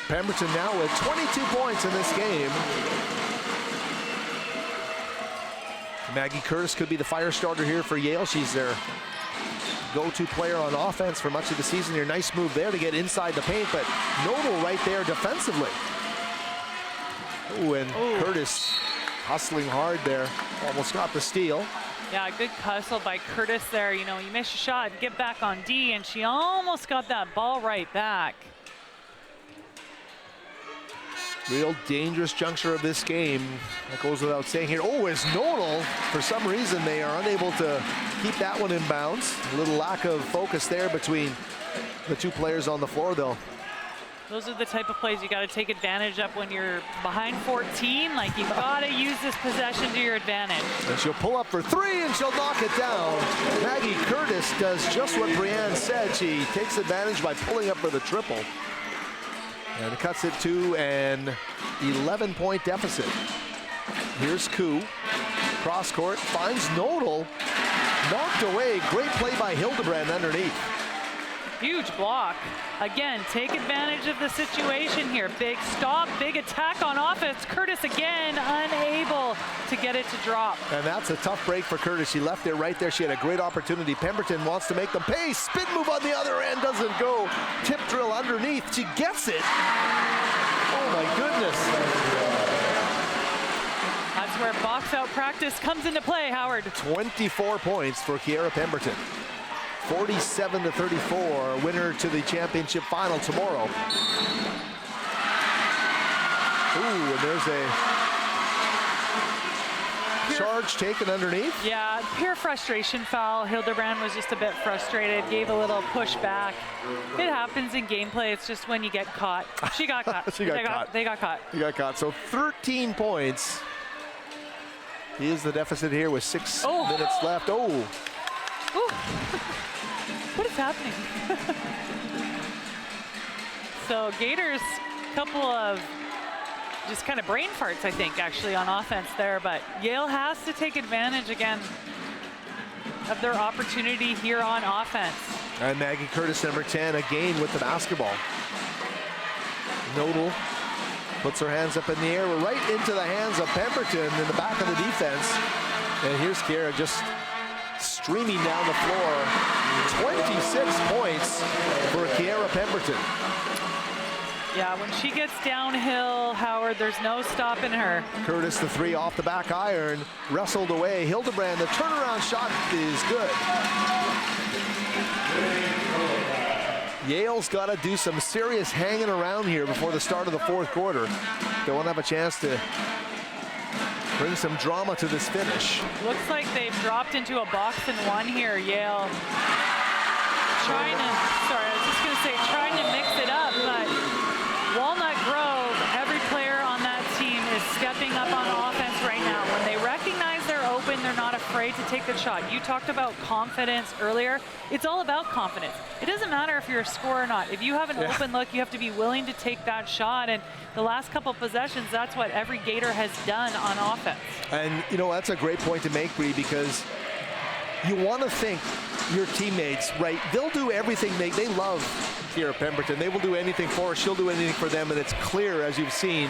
C: Pemberton now with 22 points in this game. Maggie Curtis could be the fire starter here for Yale. She's their go-to player on offense for much of the season here. Nice move there to get inside the paint, but Nodal right there defensively. Ooh, and Curtis hustling hard there. Almost got the steal.
D: Yeah, good hustle by Curtis there. You know, you miss a shot, get back on D, and she almost got that ball right back.
C: Real dangerous juncture of this game. That goes without saying here. Oh, as Nodal, for some reason, they are unable to keep that one in bounds. A little lack of focus there between the two players on the floor, though.
D: Those are the type of plays you got to take advantage of when you're behind 14. Like, you've got to use this possession to your advantage.
C: And she'll pull up for three, and she'll knock it down. Maggie Curtis does just what Brianne said. She takes advantage by pulling up for the triple. And cuts it to an 11-point deficit. Here's Koo. Cross court, finds Nodal. Knocked away. Great play by Hildebrand underneath.
D: Huge block. Again, take advantage of the situation here. Big stop, big attack on offense. Curtis again unable to get it to drop.
C: And that's a tough break for Curtis. She left it right there. She had a great opportunity. Pemberton wants to make them pay. Spin move on the other end, doesn't go. Tip drill underneath. She gets it. Oh my goodness.
D: That's where box out practice comes into play, Howard.
C: 24 points for Kiera Pemberton. 47-34, winner to the championship final tomorrow. Ooh, and there's a charge taken underneath.
D: Yeah, pure frustration foul. Hildebrand was just a bit frustrated, gave a little push back. It happens in gameplay. It's just when you get caught. She got caught.
C: She got caught.
D: They got caught.
C: He got caught. So 13 points. He is the deficit here with 6 minutes left. Oh.
D: Ooh. What is happening? So Gators, couple of just kind of brain farts, I think, actually, on offense there. But Yale has to take advantage again of their opportunity here on offense.
C: And Maggie Curtis, number 10, again with the basketball. Nodal puts her hands up in the air, right into the hands of Pemberton in the back of the defense. And here's Kiera just streaming down the floor. 26 points for Kiera Pemberton.
D: Yeah, when she gets downhill, Howard, there's no stopping her.
C: Curtis, the 3 off the back iron, wrestled away. Hildebrand, the turnaround shot is good. Yale's got to do some serious hanging around here before the start of the 4th quarter. They want to have a chance to bring some drama to this finish.
D: Looks like they've dropped into a box and one here, Yale. Trying to mix it up, but Walnut Grove, every player on that team is stepping up on offense right now. When they recognize they're open, they're not afraid to take the shot. You talked about confidence earlier. It's all about confidence. It doesn't matter if you're a scorer or not. If you have an open look, you have to be willing to take that shot. And the last couple of possessions, that's what every Gator has done on offense.
C: And, you know, that's a great point to make, Bree, because you want to think your teammates, right? They'll do everything. They love Kiera Pemberton. They will do anything for her. She'll do anything for them, and it's clear, as you've seen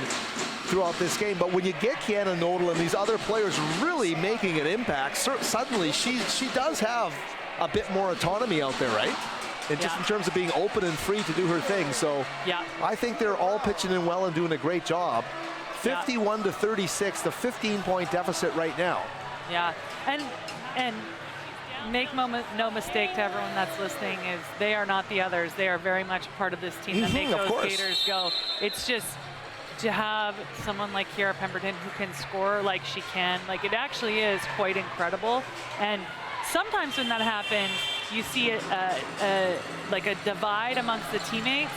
C: throughout this game. But when you get Kiana Nodal and these other players really making an impact, suddenly she does have a bit more autonomy out there, right? And just in terms of being open and free to do her thing. So I think they're all pitching in well and doing a great job. 51 to 36, the 15-point deficit right now.
D: Yeah, and make no mistake to everyone that's listening, is they are not the others. They are very much part of this team that make those Gators go. It's just to have someone like Kiera Pemberton who can score like she can, like, it actually is quite incredible. And sometimes when that happens, you see like a divide amongst the teammates.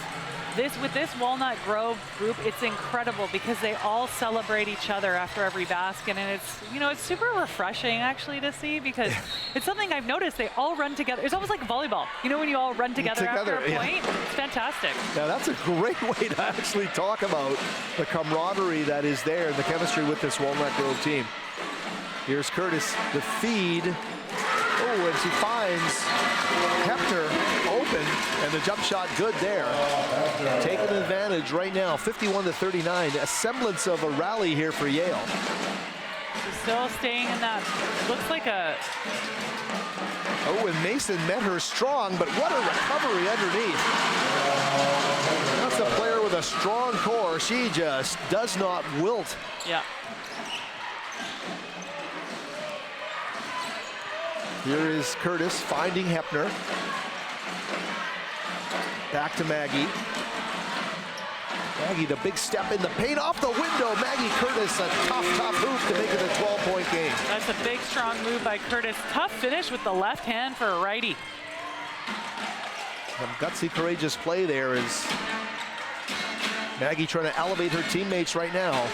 D: With this Walnut Grove group, it's incredible because they all celebrate each other after every basket, and it's, you know, it's super refreshing actually to see, because it's something I've noticed. They all run together. It's almost like volleyball. You know, when you all run together after a point? It's fantastic.
C: Yeah, that's a great way to actually talk about the camaraderie that is there and the chemistry with this Walnut Grove team. Here's Curtis, the feed. Oh, and she finds Hepner open, and the jump shot good there. Taking advantage right now, 51 to 39. A semblance of a rally here for Yale.
D: She's still staying in that, looks like a...
C: Oh, and Mason met her strong, but what a recovery underneath. That's a player with a strong core. She just does not wilt.
D: Yeah.
C: Here is Curtis finding Hepner. Back to Maggie. Maggie, the big step in the paint off the window. Maggie Curtis, a tough hoop to make it a 12-point game.
D: That's a big, strong move by Curtis. Tough finish with the left hand for a righty.
C: Some gutsy, courageous play there is Maggie trying to elevate her teammates right now.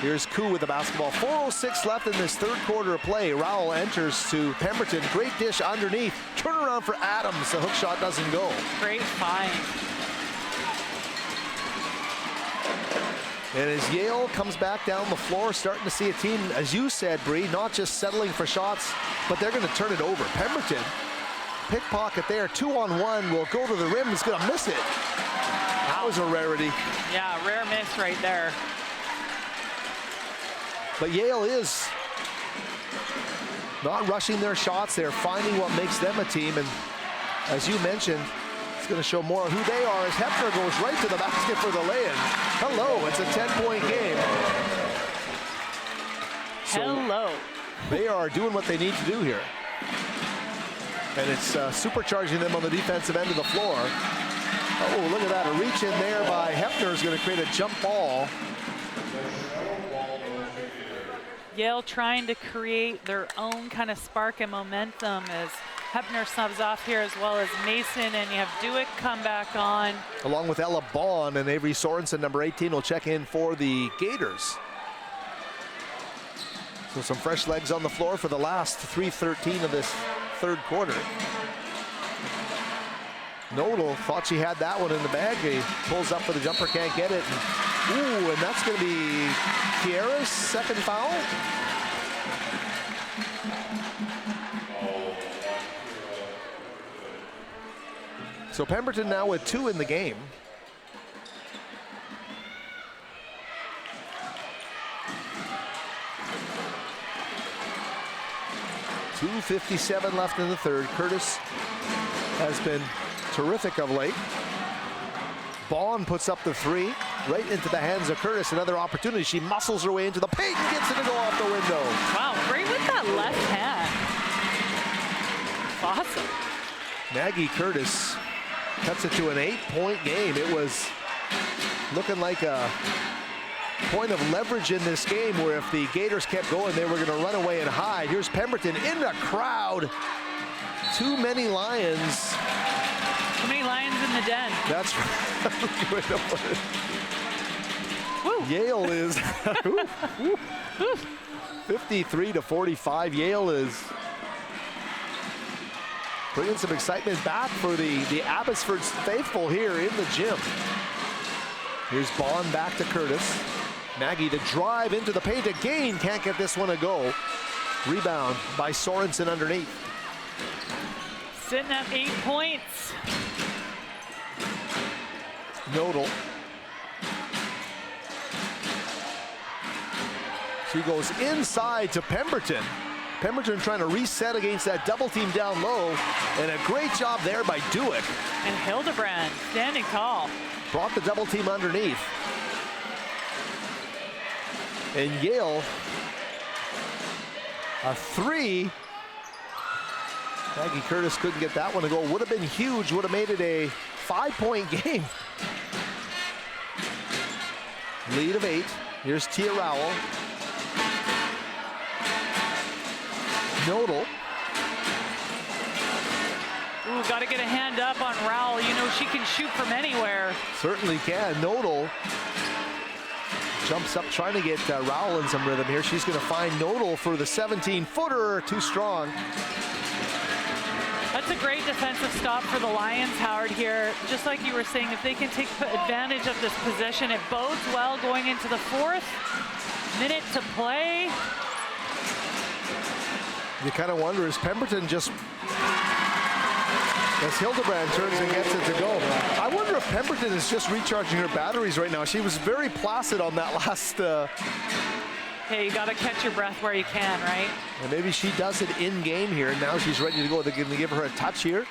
C: Here's Koo with the basketball. 4:06 left in this 3rd quarter of play. Rowell enters to Pemberton. Great dish underneath. Turnaround for Adams. The hook shot doesn't go.
D: Great find.
C: And as Yale comes back down the floor, starting to see a team, as you said, Bree, not just settling for shots, but they're going to turn it over. Pemberton, pickpocket there. 2-on-1 will go to the rim. He's going to miss it. That was a rarity.
D: Yeah, rare miss right there.
C: But Yale is not rushing their shots. They're finding what makes them a team. And as you mentioned, it's going to show more of who they are as Hepner goes right to the basket for the lay-in. Hello, it's a 10-point game. So
D: hello.
C: They are doing what they need to do here. And it's supercharging them on the defensive end of the floor. Oh, look at that. A reach in there by Hefner is going to create a jump ball.
D: Yale trying to create their own kind of spark and momentum as Hefner subs off here, as well as Mason, and you have Dewick come back on.
C: Along with Ella Bond, and Avery Sorensen, number 18, will check in for the Gators. So some fresh legs on the floor for the last 3:13 of this third quarter. Nodal thought she had that one in the bag. He pulls up for the jumper, can't get it. And, and that's going to be Kiera's second foul. So Pemberton now with 2 in the game. .257 left in the third. Curtis has been terrific of late. Bond puts up the 3 right into the hands of Curtis. Another opportunity. She muscles her way into the paint and gets it to go off the window.
D: Wow, great with that left hand. Awesome.
C: Maggie Curtis cuts it to an 8-point game. It was looking like a point of leverage in this game where if the Gators kept going, they were going to run away and hide. Here's Pemberton in the crowd. Too many Lions.
D: Too many lions in the den.
C: That's right.
D: Woo.
C: Yale is 53-45. Yale is bringing some excitement back for the Abbotsford faithful here in the gym. Here's Bond back to Curtis. Maggie to drive into the paint again. Can't get this one to go. Rebound by Sorensen underneath.
D: Sitting at 8 points.
C: Nodal. She goes inside to Pemberton. Pemberton trying to reset against that double team down low. And a great job there by Dewick.
D: And Hildebrand standing tall.
C: Brought the double team underneath. And Yale, a 3. Maggie Curtis couldn't get that one to go. Would have been huge, would have made it a 5-point game. Lead of 8. Here's Tia Rowell. Nodal.
D: Ooh, got to get a hand up on Rowell. You know she can shoot from anywhere.
C: Certainly can. Nodal jumps up trying to get Rowell in some rhythm here. She's going to find Nodal for the 17-footer. Too strong.
D: That's a great defensive stop for the Lions, Howard, here. Just like you were saying, if they can take advantage of this possession, it bodes well going into the 4th minute to play.
C: You kind of wonder, is Pemberton just, as Hildebrand turns and gets it to go. I wonder if Pemberton is just recharging her batteries right now. She was very placid on that last.
D: Hey, you got to catch your breath where you can, right?
C: And maybe she does it in game here, and now she's ready to go. They're going to give her a touch here.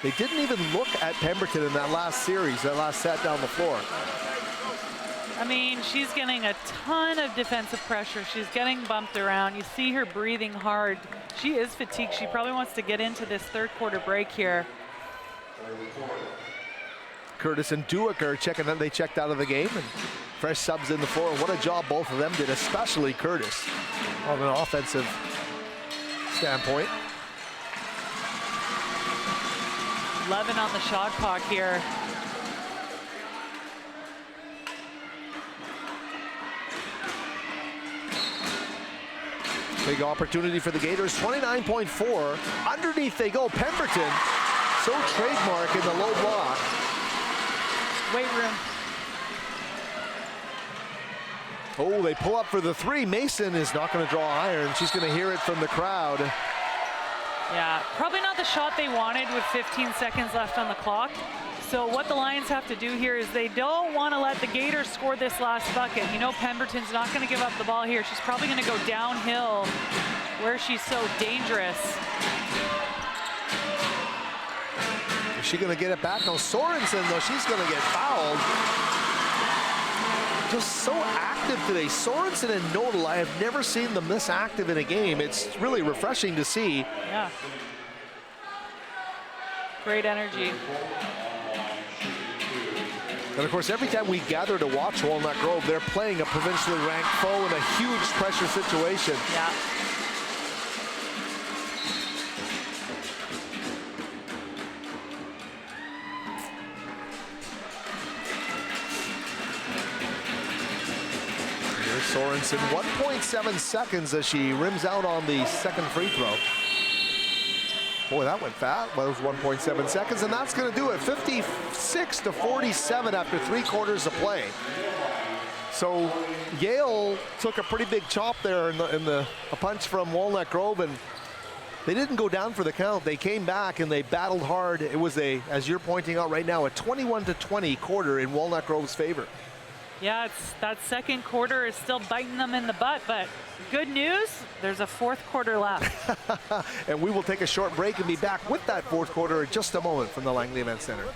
C: They didn't even look at Pemberton in that last series, that last set down the floor.
D: I mean, she's getting a ton of defensive pressure. She's getting bumped around. You see her breathing hard. She is fatigued. She probably wants to get into this third quarter break here.
C: Curtis and Dewick are checking in. They checked out of the game, and fresh subs in the floor. What a job both of them did, especially Curtis, on an offensive standpoint.
D: 11 on the shot clock here.
C: Big opportunity for the Gators, 29.4. Underneath they go. Pemberton, so trademark in the low block.
D: Weight room.
C: Oh, they pull up for the 3. Mason is not going to draw iron. She's going to hear it from the crowd.
D: Yeah, probably not the shot they wanted with 15 seconds left on the clock. So what the Lions have to do here is they don't want to let the Gators score this last bucket. You know Pemberton's not going to give up the ball here. She's probably going to go downhill where she's so dangerous.
C: Is she going to get it back? No, Sorensen, though, she's going to get fouled. Just so active today. Sorensen and Nodal, I have never seen them this active in a game. It's really refreshing to see.
D: Yeah. Great energy.
C: And of course, every time we gather to watch Walnut Grove, they're playing a provincially ranked foe in a huge pressure situation.
D: Yeah.
C: Here's Sorensen, 1.7 seconds as she rims out on the second free throw. Boy, that went fast. Well, it was 1.7 seconds, and that's going to do it. 56-47 after 3 quarters of play. So Yale took a pretty big chop there in a punch from Walnut Grove, and they didn't go down for the count. They came back and they battled hard. It was as you're pointing out right now, a 21-20 quarter in Walnut Grove's favor.
D: Yeah, that second quarter is still biting them in the butt, but good news, there's a fourth quarter left.
C: And we will take a short break and be back with that fourth quarter in just a moment from the Langley Event Center.
D: Great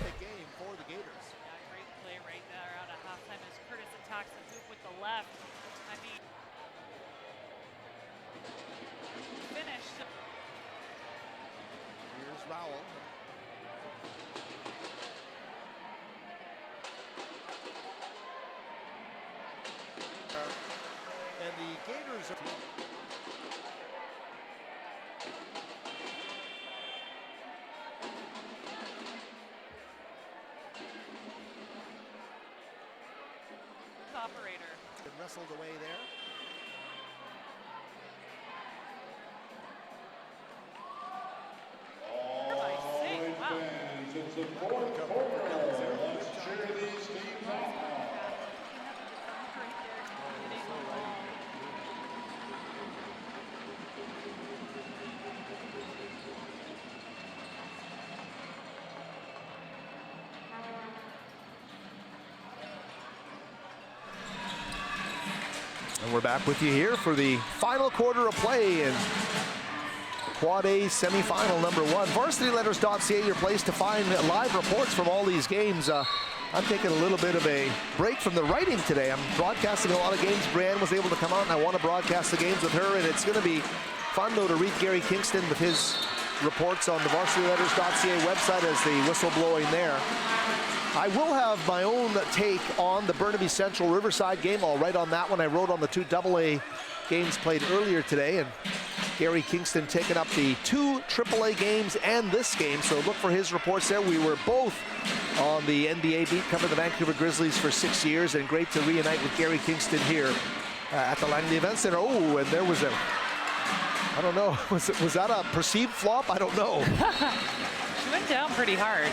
D: play right there out of halftime as Curtis attacks the hoop with the left. I mean, finish.
C: Here's Rowell. And the Gators are...
D: Operator.
C: Wrestled away there.
D: I see. Wow.
A: It's the fourth quarter. Let's cheer these teams on.
C: And we're back with you here for the final quarter of play in Quad A semifinal number 1. VarsityLetters.ca, your place to find live reports from all these games. I'm taking a little bit of a break from the writing today. I'm broadcasting a lot of games. Brianne was able to come out, and I want to broadcast the games with her, and it's going to be fun, though, to read Gary Kingston with his reports on the VarsityLetters.ca website as the whistle blowing there. I will have my own take on the Burnaby Central Riverside game. I'll write on that one. I wrote on the 2 AA games played earlier today, and Gary Kingston taking up the 2 AAA games and this game, so look for his reports there. We were both on the NBA beat, covering the Vancouver Grizzlies for 6 years, and great to reunite with Gary Kingston here at the Langley Event Center. Oh, and there was I don't know, was that a perceived flop? I don't know.
D: She went down pretty hard.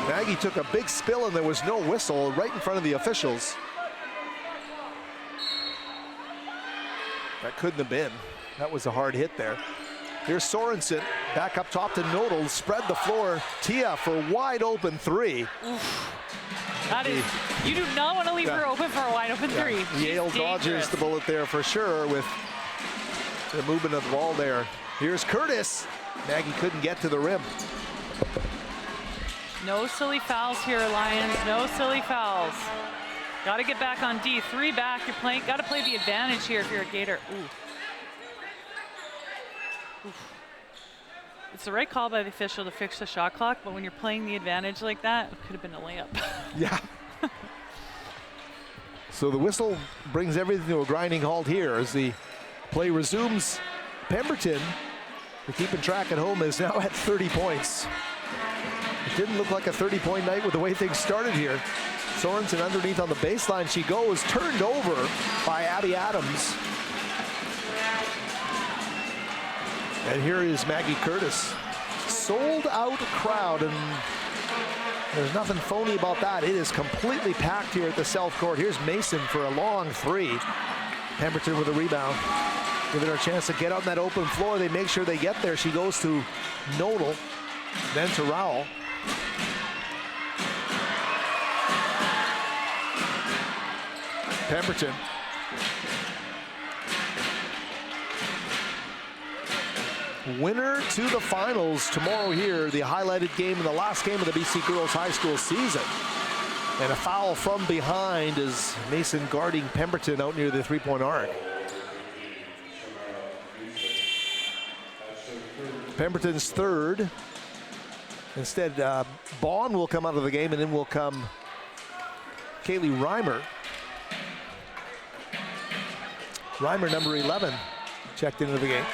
C: Maggie took a big spill and there was no whistle right in front of the officials. That couldn't have been. That was a hard hit there. Here's Sorensen back up top to Nodal, spread the floor. Tia for wide open 3.
D: Oof. That is, you do not want to leave her open for a wide open 3.
C: Yale dodges the bullet there for sure with the movement of the ball there. Here's Curtis. Maggie couldn't get to the rim.
D: No silly fouls here, Lions. No silly fouls. Got to get back on D. 3 back. You're playing. Got to play the advantage here if you're a Gator. Ooh. Oof. It's the right call by the official to fix the shot clock, but when you're playing the advantage like that, it could have been a layup.
C: Yeah. So the whistle brings everything to a grinding halt here as the play resumes. Pemberton, for keeping track at home, is now at 30 points. It didn't look like a 30-point night with the way things started here. Sorensen underneath on the baseline. She goes, turned over by Abby Adams. And here is Maggie Curtis. Sold out crowd, and there's nothing phony about that. It is completely packed here at the South Court. Here's Mason for a long 3. Pemberton with a rebound. Giving her a chance to get on that open floor. They make sure they get there. She goes to Nodal, then to Rowell. Pemberton. Winner to the finals tomorrow here, the highlighted game in the last game of the BC Girls High School season. And a foul from behind as Mason guarding Pemberton out near the 3-point arc. Pemberton's 3rd. Instead, Bond will come out of the game, and then will come Kaylee Reimer. Reimer, number 11, checked into the game.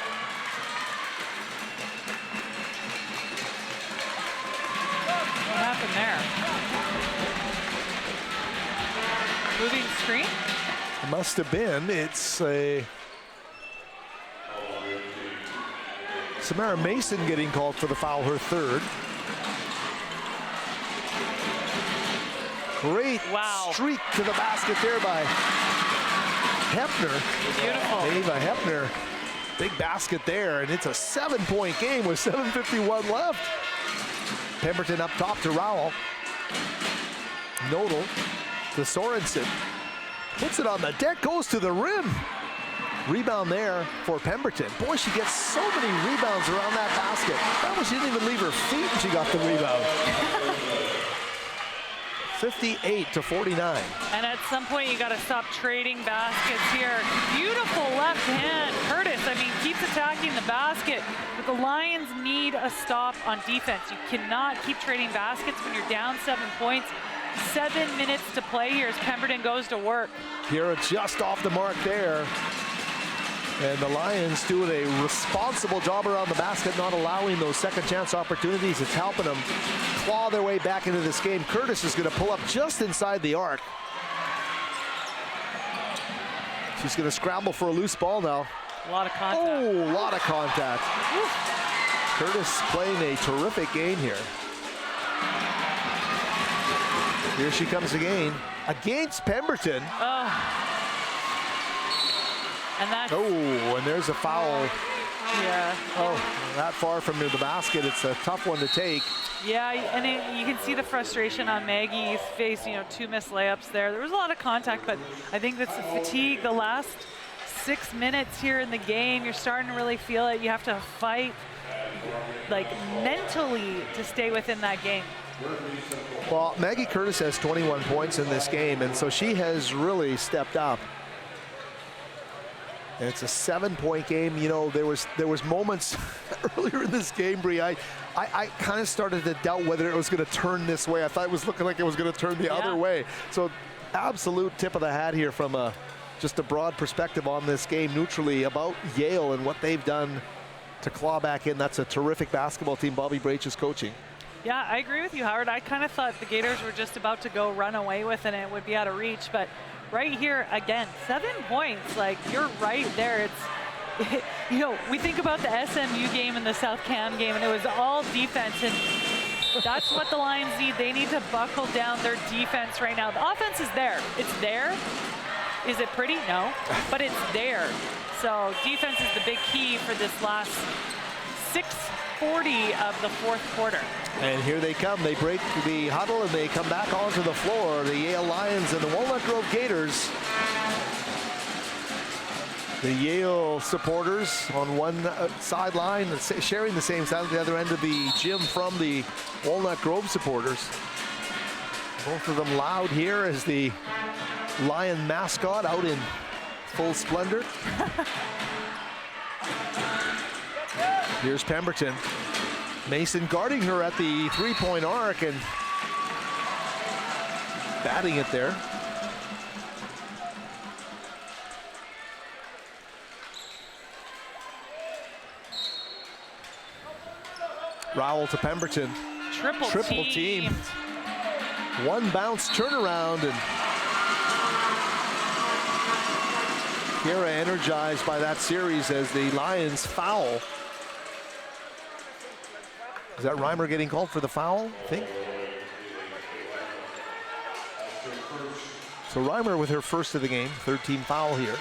D: What happened there? Moving screen?
C: Must have been. It's a Samara Mason getting called for the foul, her third. Great streak to the basket there by Hepner.
D: Beautiful.
C: Ava Hepner. Big basket there, and it's a 7-point game with 7:51 left. Pemberton up top to Rowell. Nodal to Sorensen. Puts it on the deck, goes to the rim. Rebound there for Pemberton. Boy, she gets so many rebounds around that basket. That was, she didn't even leave her feet and she got the rebound. 58-49.
D: And at some point, you got to stop trading baskets here. Beautiful left hand. Curtis, I mean, keeps attacking the basket. But the Lions need a stop on defense. You cannot keep trading baskets when you're down 7 points. 7 minutes to play here as Pemberton goes to work.
C: Kiera just off the mark there. And the Lions doing a responsible job around the basket, not allowing those second chance opportunities. It's helping them claw their way back into this game. Curtis is going to pull up just inside the arc. She's going to scramble for a loose ball now.
D: A lot of contact.
C: Oh, a lot of contact. Curtis playing a terrific game here. Here she comes again against Pemberton.
D: And that's,
C: and there's a foul.
D: Yeah.
C: Oh, that far from the basket. It's a tough one to take.
D: Yeah, and you can see the frustration on Maggie's face, 2 missed layups there. There was a lot of contact, but I think that's the fatigue. The last 6 minutes here in the game, you're starting to really feel it. You have to fight, like, mentally to stay within that game.
C: Well, Maggie Curtis has 21 points in this game, and so she has really stepped up. And it's a 7-point game. There was moments earlier in this game, Bree, I kind of started to doubt whether it was going to turn this way. I thought it was looking like it was going to turn the other way. So absolute tip of the hat here from just a broad perspective on this game neutrally about Yale and what they've done to claw back in. That's a terrific basketball team Bobby Braich is coaching.
D: Yeah, I agree with you, Howard. I kind of thought the Gators were just about to go run away with it and it would be out of reach, but right here, again, 7 points. Like, you're right there. It's, we think about the SMU game and the South Cam game, and it was all defense, and that's what the Lions need. They need to buckle down their defense right now. The offense is there. It's there. Is it pretty? No, but it's there. So defense is the big key for this last 6:40 of the fourth quarter.
C: And here they come. They break the huddle and they come back onto the floor. The Yale Lions and the Walnut Grove Gators. The Yale supporters on one sideline, sharing the same side at the other end of the gym from the Walnut Grove supporters. Both of them loud here as the Lion mascot out in full splendor. Here's Pemberton. Mason guarding her at the three-point arc and batting it there. Rowell to Pemberton.
D: Triple
C: team. One bounce turnaround, and Kiera energized by that series as the Lions foul. Is that Reimer getting called for the foul, I think? So Reimer with her first of the game, third team foul here.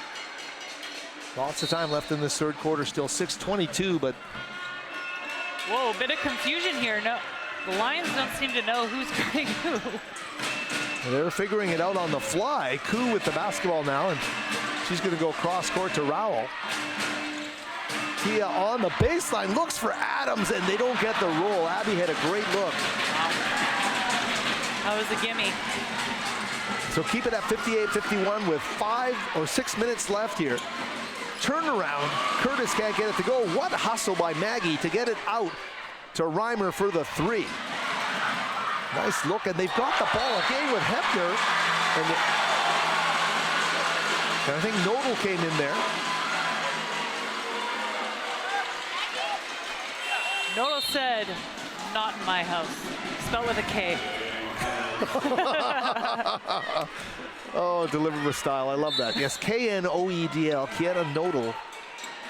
C: Lots of time left in this third quarter, still 6:22, but...
D: Whoa, a bit of confusion here. No, the Lions don't seem to know who's guarding who.
C: They're figuring it out on the fly. Koo with the basketball now, and she's gonna go cross court to Rowell. Tia on the baseline, looks for Adams, and they don't get the roll. Abby had a great look.
D: That was a gimme.
C: So keep it at 58-51 with 5 or 6 minutes left here. Turnaround, Curtis can't get it to go. What a hustle by Maggie to get it out to Reimer for the three. Nice look, and they've got the ball again with Hepner. And I think Nodal came in there.
D: Nodal said, "Not in my house." Spelled with a K.
C: Oh, delivered with style. I love that. Yes, K-N-O-E-D-L. Kiera Nodal,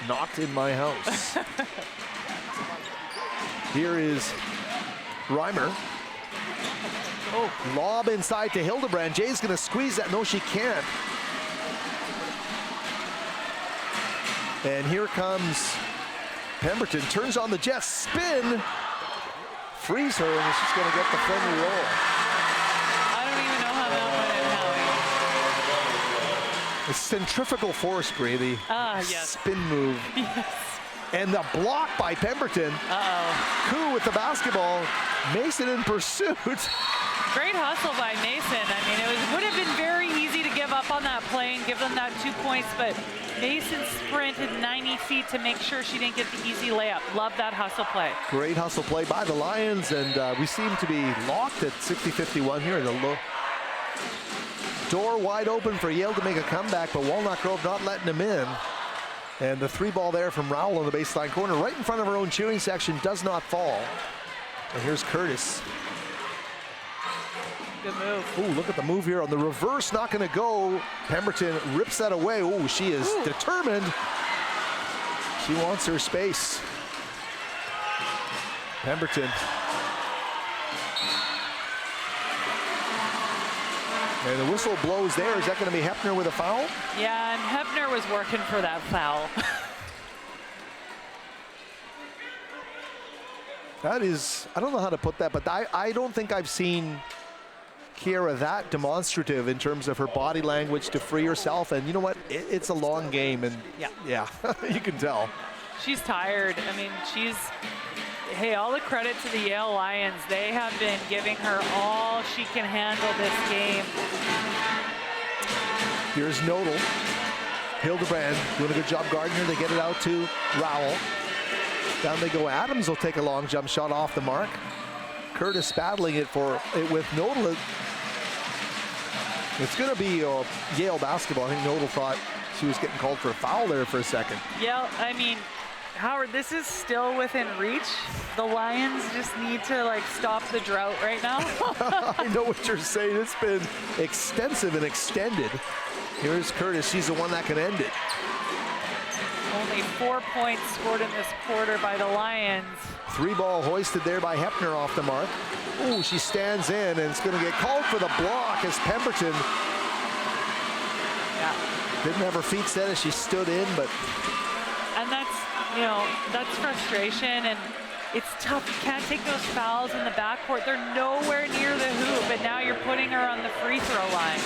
C: not in my house. Here is Reimer.
D: Oh,
C: Lob inside to Hildebrand. Jay's going to squeeze that. No, she can't. And here comes Pemberton. Turns on the jet. Spin. Frees her, and she's going to get the friendly roll.
D: I don't even know how that went in, Howie.
C: It's centrifugal force, Brady.
D: Yes.
C: Spin move.
D: Yes.
C: And the block by Pemberton.
D: Uh-oh.
C: Koo with the basketball. Mason in pursuit.
D: Great hustle by Mason. I mean, would have been very easy to give up on that play and give them that 2 points, but Mason sprinted 90 feet to make sure she didn't get the easy layup. Love that hustle play.
C: Great hustle play by the Lions, and we seem to be locked at 60-51 here in the low. Door wide open for Yale to make a comeback, but Walnut Grove not letting them in. And the 3 ball there from Rowell on the baseline corner, right in front of her own cheering section, does not fall. And here's Curtis.
D: Good move.
C: Ooh, look at the move here on the reverse, not gonna go. Pemberton rips that away. Ooh, she is determined. She wants her space. Pemberton. And the whistle blows there. Is that gonna be Hepner with a foul?
D: Yeah, and Hepner was working for that foul.
C: That is, I don't know how to put that, but I don't think I've seen Kiera that demonstrative in terms of her body language to free herself. And you know what? It's a long game, and yeah, you can tell.
D: She's tired. I mean, hey, all the credit to the Yale Lions. They have been giving her all she can handle this game.
C: Here's Nodal. Hildebrand doing a good job guarding her. They get it out to Rowell. Down they go. Adams will take a long jump shot off the mark. Curtis battling it with Nodal. It's going to be Yale basketball. I think Nodal thought she was getting called for a foul there for a second.
D: Yeah, I mean, Howard, this is still within reach. The Lions just need to stop the drought right now.
C: I know what you're saying. It's been extensive and extended. Here's Curtis. She's the one that can end it.
D: Only 4 points scored in this quarter by the Lions.
C: 3 ball hoisted there by Hepner off the mark. Ooh, she stands in, and it's going to get called for the block as Pemberton didn't have her feet set as she stood in, but.
D: And that's frustration, and it's tough. You can't take those fouls in the backcourt. They're nowhere near the hoop, and now you're putting her on the free throw line.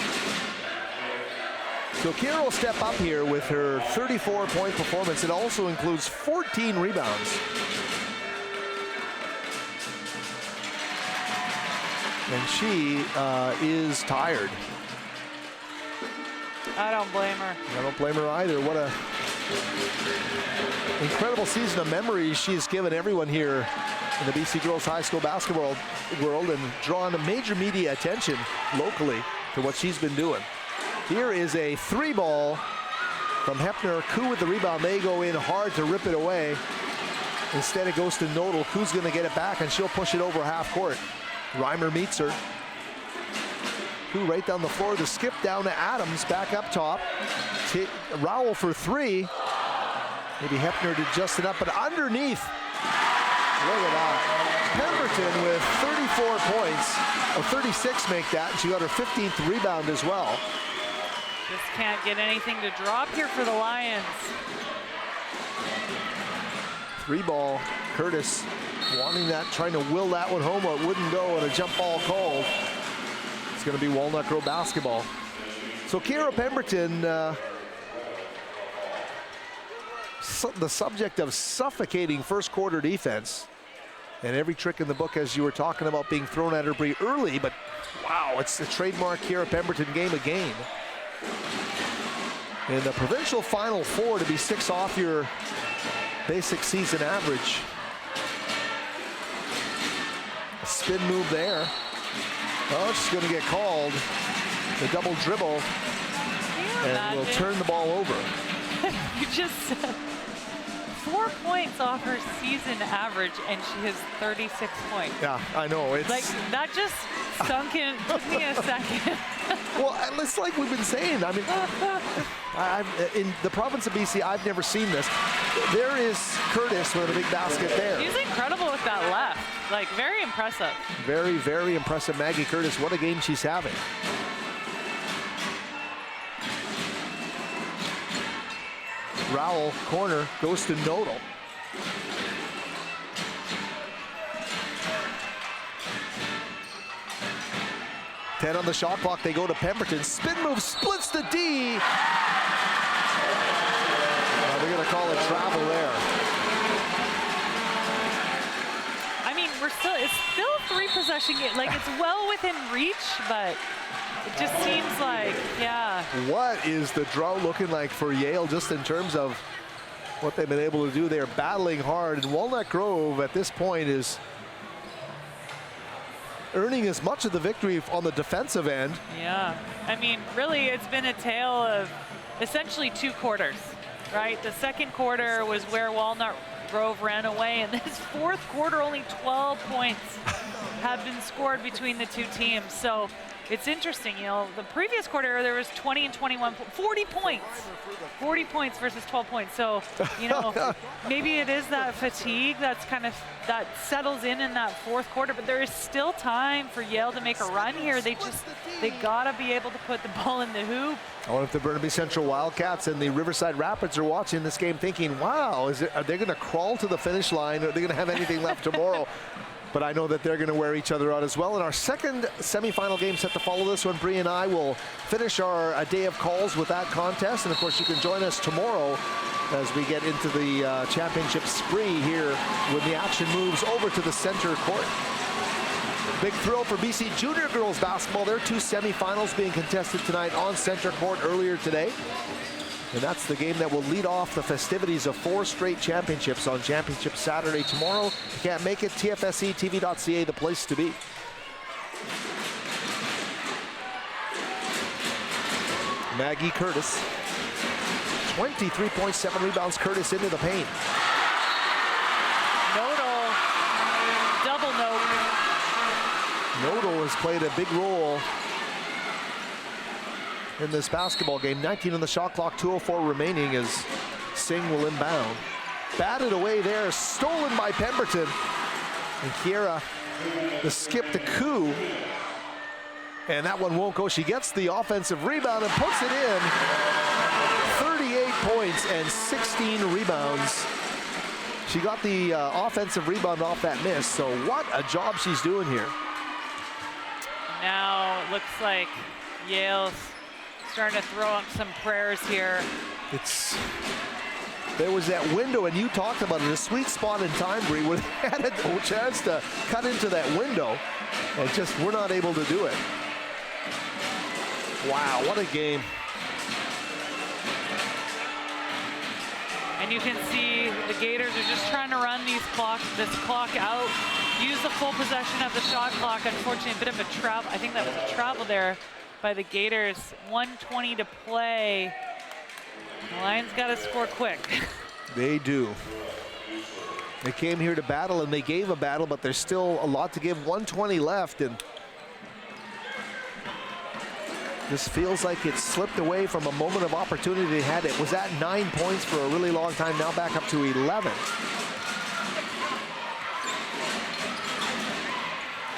C: So Kiera will step up here with her 34-point performance. It also includes 14 rebounds. And she is tired.
D: I don't blame her.
C: I don't blame her either. What a incredible season of memories she's given everyone here in the BC Girls High School basketball world, and drawn major media attention locally to what she's been doing. Here is a 3 ball from Hepner. Koo with the rebound. They go in hard to rip it away. Instead it goes to Nodal. Koo's going to get it back, and she'll push it over half court. Reimer meets her. Koo right down the floor. The skip down to Adams. Back up top. Rowell for 3. Maybe Hepner to just it up, but underneath. Look at that. Pemberton with 34 points. Or 36 make that, and she got her 15th rebound as well.
D: Just can't get anything to drop here for the Lions.
C: 3 ball. Curtis wanting that, trying to will that one home, but it wouldn't go, and a jump ball called. It's going to be Walnut Grove basketball. So Kiera Pemberton, the subject of suffocating first quarter defense, and every trick in the book, as you were talking about, being thrown at her pretty early, but wow, it's the trademark Kiera Pemberton game again. In the provincial Final Four, to be 6 off your basic season average. A spin move there. Oh, she's going to get called. the double dribble, and will turn the ball over.
D: You just said 4 points off her season average, and she has 36 points.
C: Yeah, I know. It's
D: Like, that just sunk in. Took me a second.
C: well, and it's like we've been saying. I mean, in the province of BC, I've never seen this. There is Curtis with a big basket there.
D: She's incredible with that left. Like, very impressive.
C: Very, very impressive, Maggie Curtis. What a game she's having. Rowell, corner, goes to Nodal. Ten on the shot clock, they go to Pemberton. Spin move, splits the D. They're gonna call it travel there.
D: I mean, it's still a 3-possession game. Like, it's well within reach, but it just seems like, yeah.
C: What is the drought looking like for Yale just in terms of what they've been able to do? They're battling hard, and Walnut Grove at this point is earning as much of the victory on the defensive end.
D: Yeah, I mean, really, it's been a tale of essentially 2 quarters, right? The second quarter was where Walnut Grove ran away, and this fourth quarter, only 12 points have been scored between the two teams. So it's interesting, you know, the previous quarter there was 20 and 21, 40 points. 40 points versus 12 points. So, you know, maybe it is that fatigue that's kind of, that settles in that fourth quarter, but there is still time for Yale to make a run here. They gotta be able to put the ball in the hoop.
C: I wonder if the Burnaby Central Wildcats and the Riverside Rapids are watching this game thinking, wow, are they gonna crawl to the finish line? Are they gonna have anything left tomorrow? But I know that they're going to wear each other out as well. In our second semifinal game set to follow this one, Bree and I will finish our day of calls with that contest. And of course, you can join us tomorrow as we get into the championship spree here when the action moves over to the center court. Big thrill for BC Junior Girls Basketball. Their 2 semifinals being contested tonight on center court earlier today. And that's the game that will lead off the festivities of 4 straight championships on Championship Saturday tomorrow. If you can't make it, TFSCTV.ca, the place to be. Maggie Curtis. 23.7 rebounds, Curtis into the paint.
D: Nodal, double note.
C: Nodal has played a big role in this basketball game. 19 on the shot clock, 2:04 remaining as Singh will inbound. Batted away there, stolen by Pemberton. And Kiera, the skip to coup. And that one won't go. She gets the offensive rebound and puts it in. 38 points and 16 rebounds. She got the offensive rebound off that miss, so what a job she's doing here.
D: Now it looks like Yale's starting to throw up some prayers here.
C: There was that window, and you talked about it, a sweet spot in time, Bree, where they had a chance to cut into that window, and just were not able to do it. Wow, what a game.
D: And you can see the Gators are just trying to run this clock out, use the full possession of the shot clock. Unfortunately, a bit of a travel. I think that was a travel there by the Gators. 1:20 to play. The Lions got to score quick.
C: They do. They came here to battle, and they gave a battle, but there's still a lot to give. 1:20 left, and this feels like it slipped away from a moment of opportunity they had. It was at 9 points for a really long time, now back up to 11.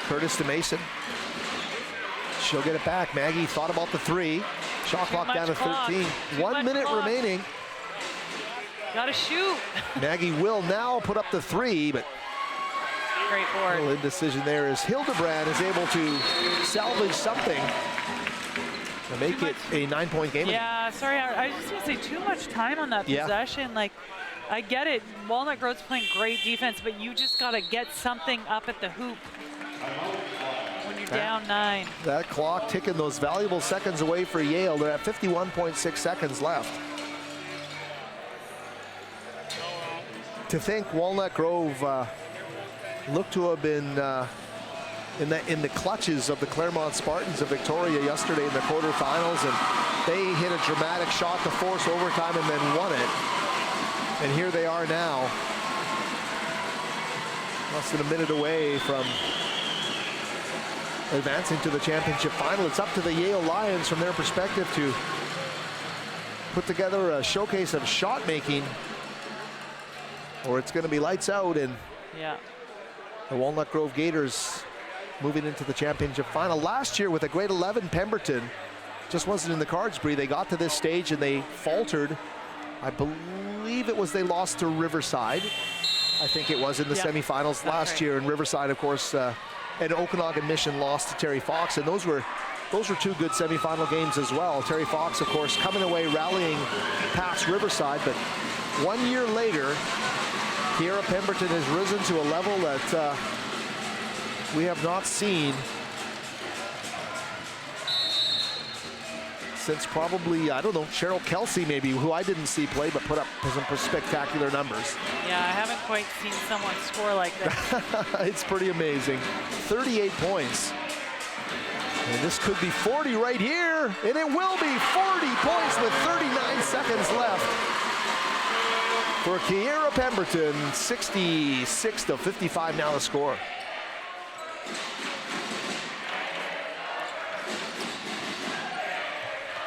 C: Curtis to Mason. She'll get it back. Maggie thought about the 3. Shot clock down to 13. 1 minute remaining.
D: Gotta shoot.
C: Maggie will now put up the 3, but
D: Great
C: a
D: board.
C: little indecision there as Hildebrand is able to salvage something to make it a 9-point game.
D: Yeah, sorry, I was just gonna say too much time on that possession. Like, I get it, Walnut Grove's playing great defense, but you just gotta get something up at the hoop when you're down 9.
C: That clock ticking those valuable seconds away for Yale. They're at 51.6 seconds left. To think Walnut Grove looked to have been in the clutches of the Claremont Spartans of Victoria yesterday in the quarterfinals, and they hit a dramatic shot to force overtime and then won it. And here they are now, less than a minute away from advancing to the championship final. It's up to the Yale Lions from their perspective to put together a showcase of shot making, or it's going to be lights out, and the Walnut Grove Gators moving into the championship final. Last year with a grade 11 Pemberton, just wasn't in the cards, Bree. They got to this stage and they faltered. I believe it was they lost to Riverside. I think it was in the semifinals last year. And Riverside, of course, and Okanagan Mission lost to Terry Fox, and those were two good semifinal games as well. Terry Fox, of course, coming away rallying past Riverside, but 1 year later, Kiera Pemberton has risen to a level that we have not seen since probably, I don't know, Cheryl Kelsey maybe, who I didn't see play but put up some spectacular numbers.
D: Yeah, I haven't quite seen someone score like this.
C: It's pretty amazing. 38 points. And this could be 40 right here, and it will be 40 points with 39 seconds left for Kiera Pemberton. 66-55 now the score.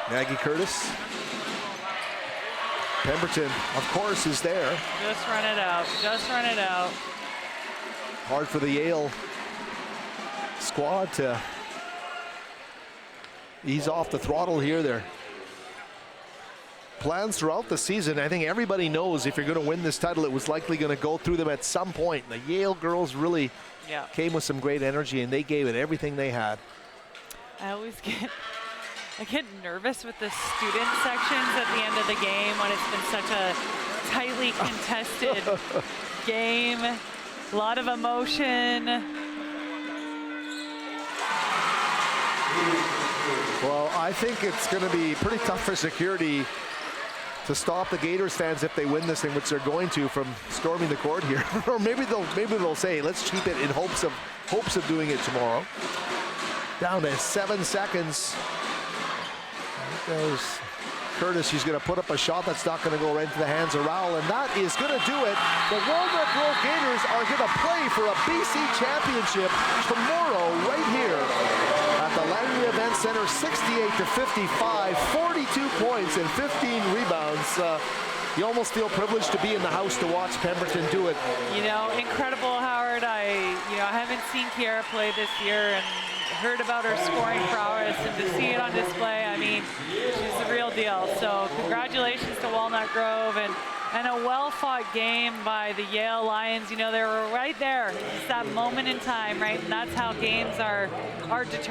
C: Maggie Curtis. Pemberton, of course, is there.
D: Just run it out. Just run it out.
C: Hard for the Yale squad to ease off the throttle here. Their plans throughout the season, I think everybody knows if you're going to win this title, it was likely going to go through them at some point. The Yale girls really came with some great energy, and they gave it everything they had.
D: I get nervous with the student sections at the end of the game when it's been such a tightly contested game. A lot of emotion.
C: Well, I think it's going to be pretty tough for security to stop the Gators fans if they win this thing, which they're going to, from storming the court here. Or maybe they'll say, let's keep it in hopes of doing it tomorrow. Down to 7 seconds. There's Curtis. She's going to put up a shot that's not going to go right into the hands of Rowell, and that is going to do it. The Walnut Grove Gators are going to play for a BC championship tomorrow right here at the Langley Event Center. 68-55, 42 points and 15 rebounds. You almost feel privileged to be in the house to watch Pemberton do it.
D: You know, incredible, Howard. I haven't seen Kiera play this year and heard about her scoring prowess, and to see it on display, I mean, she's the real deal. So congratulations to Walnut Grove, and a well-fought game by the Yale Lions. You know, they were right there. It's that moment in time, right? And that's how games are determined.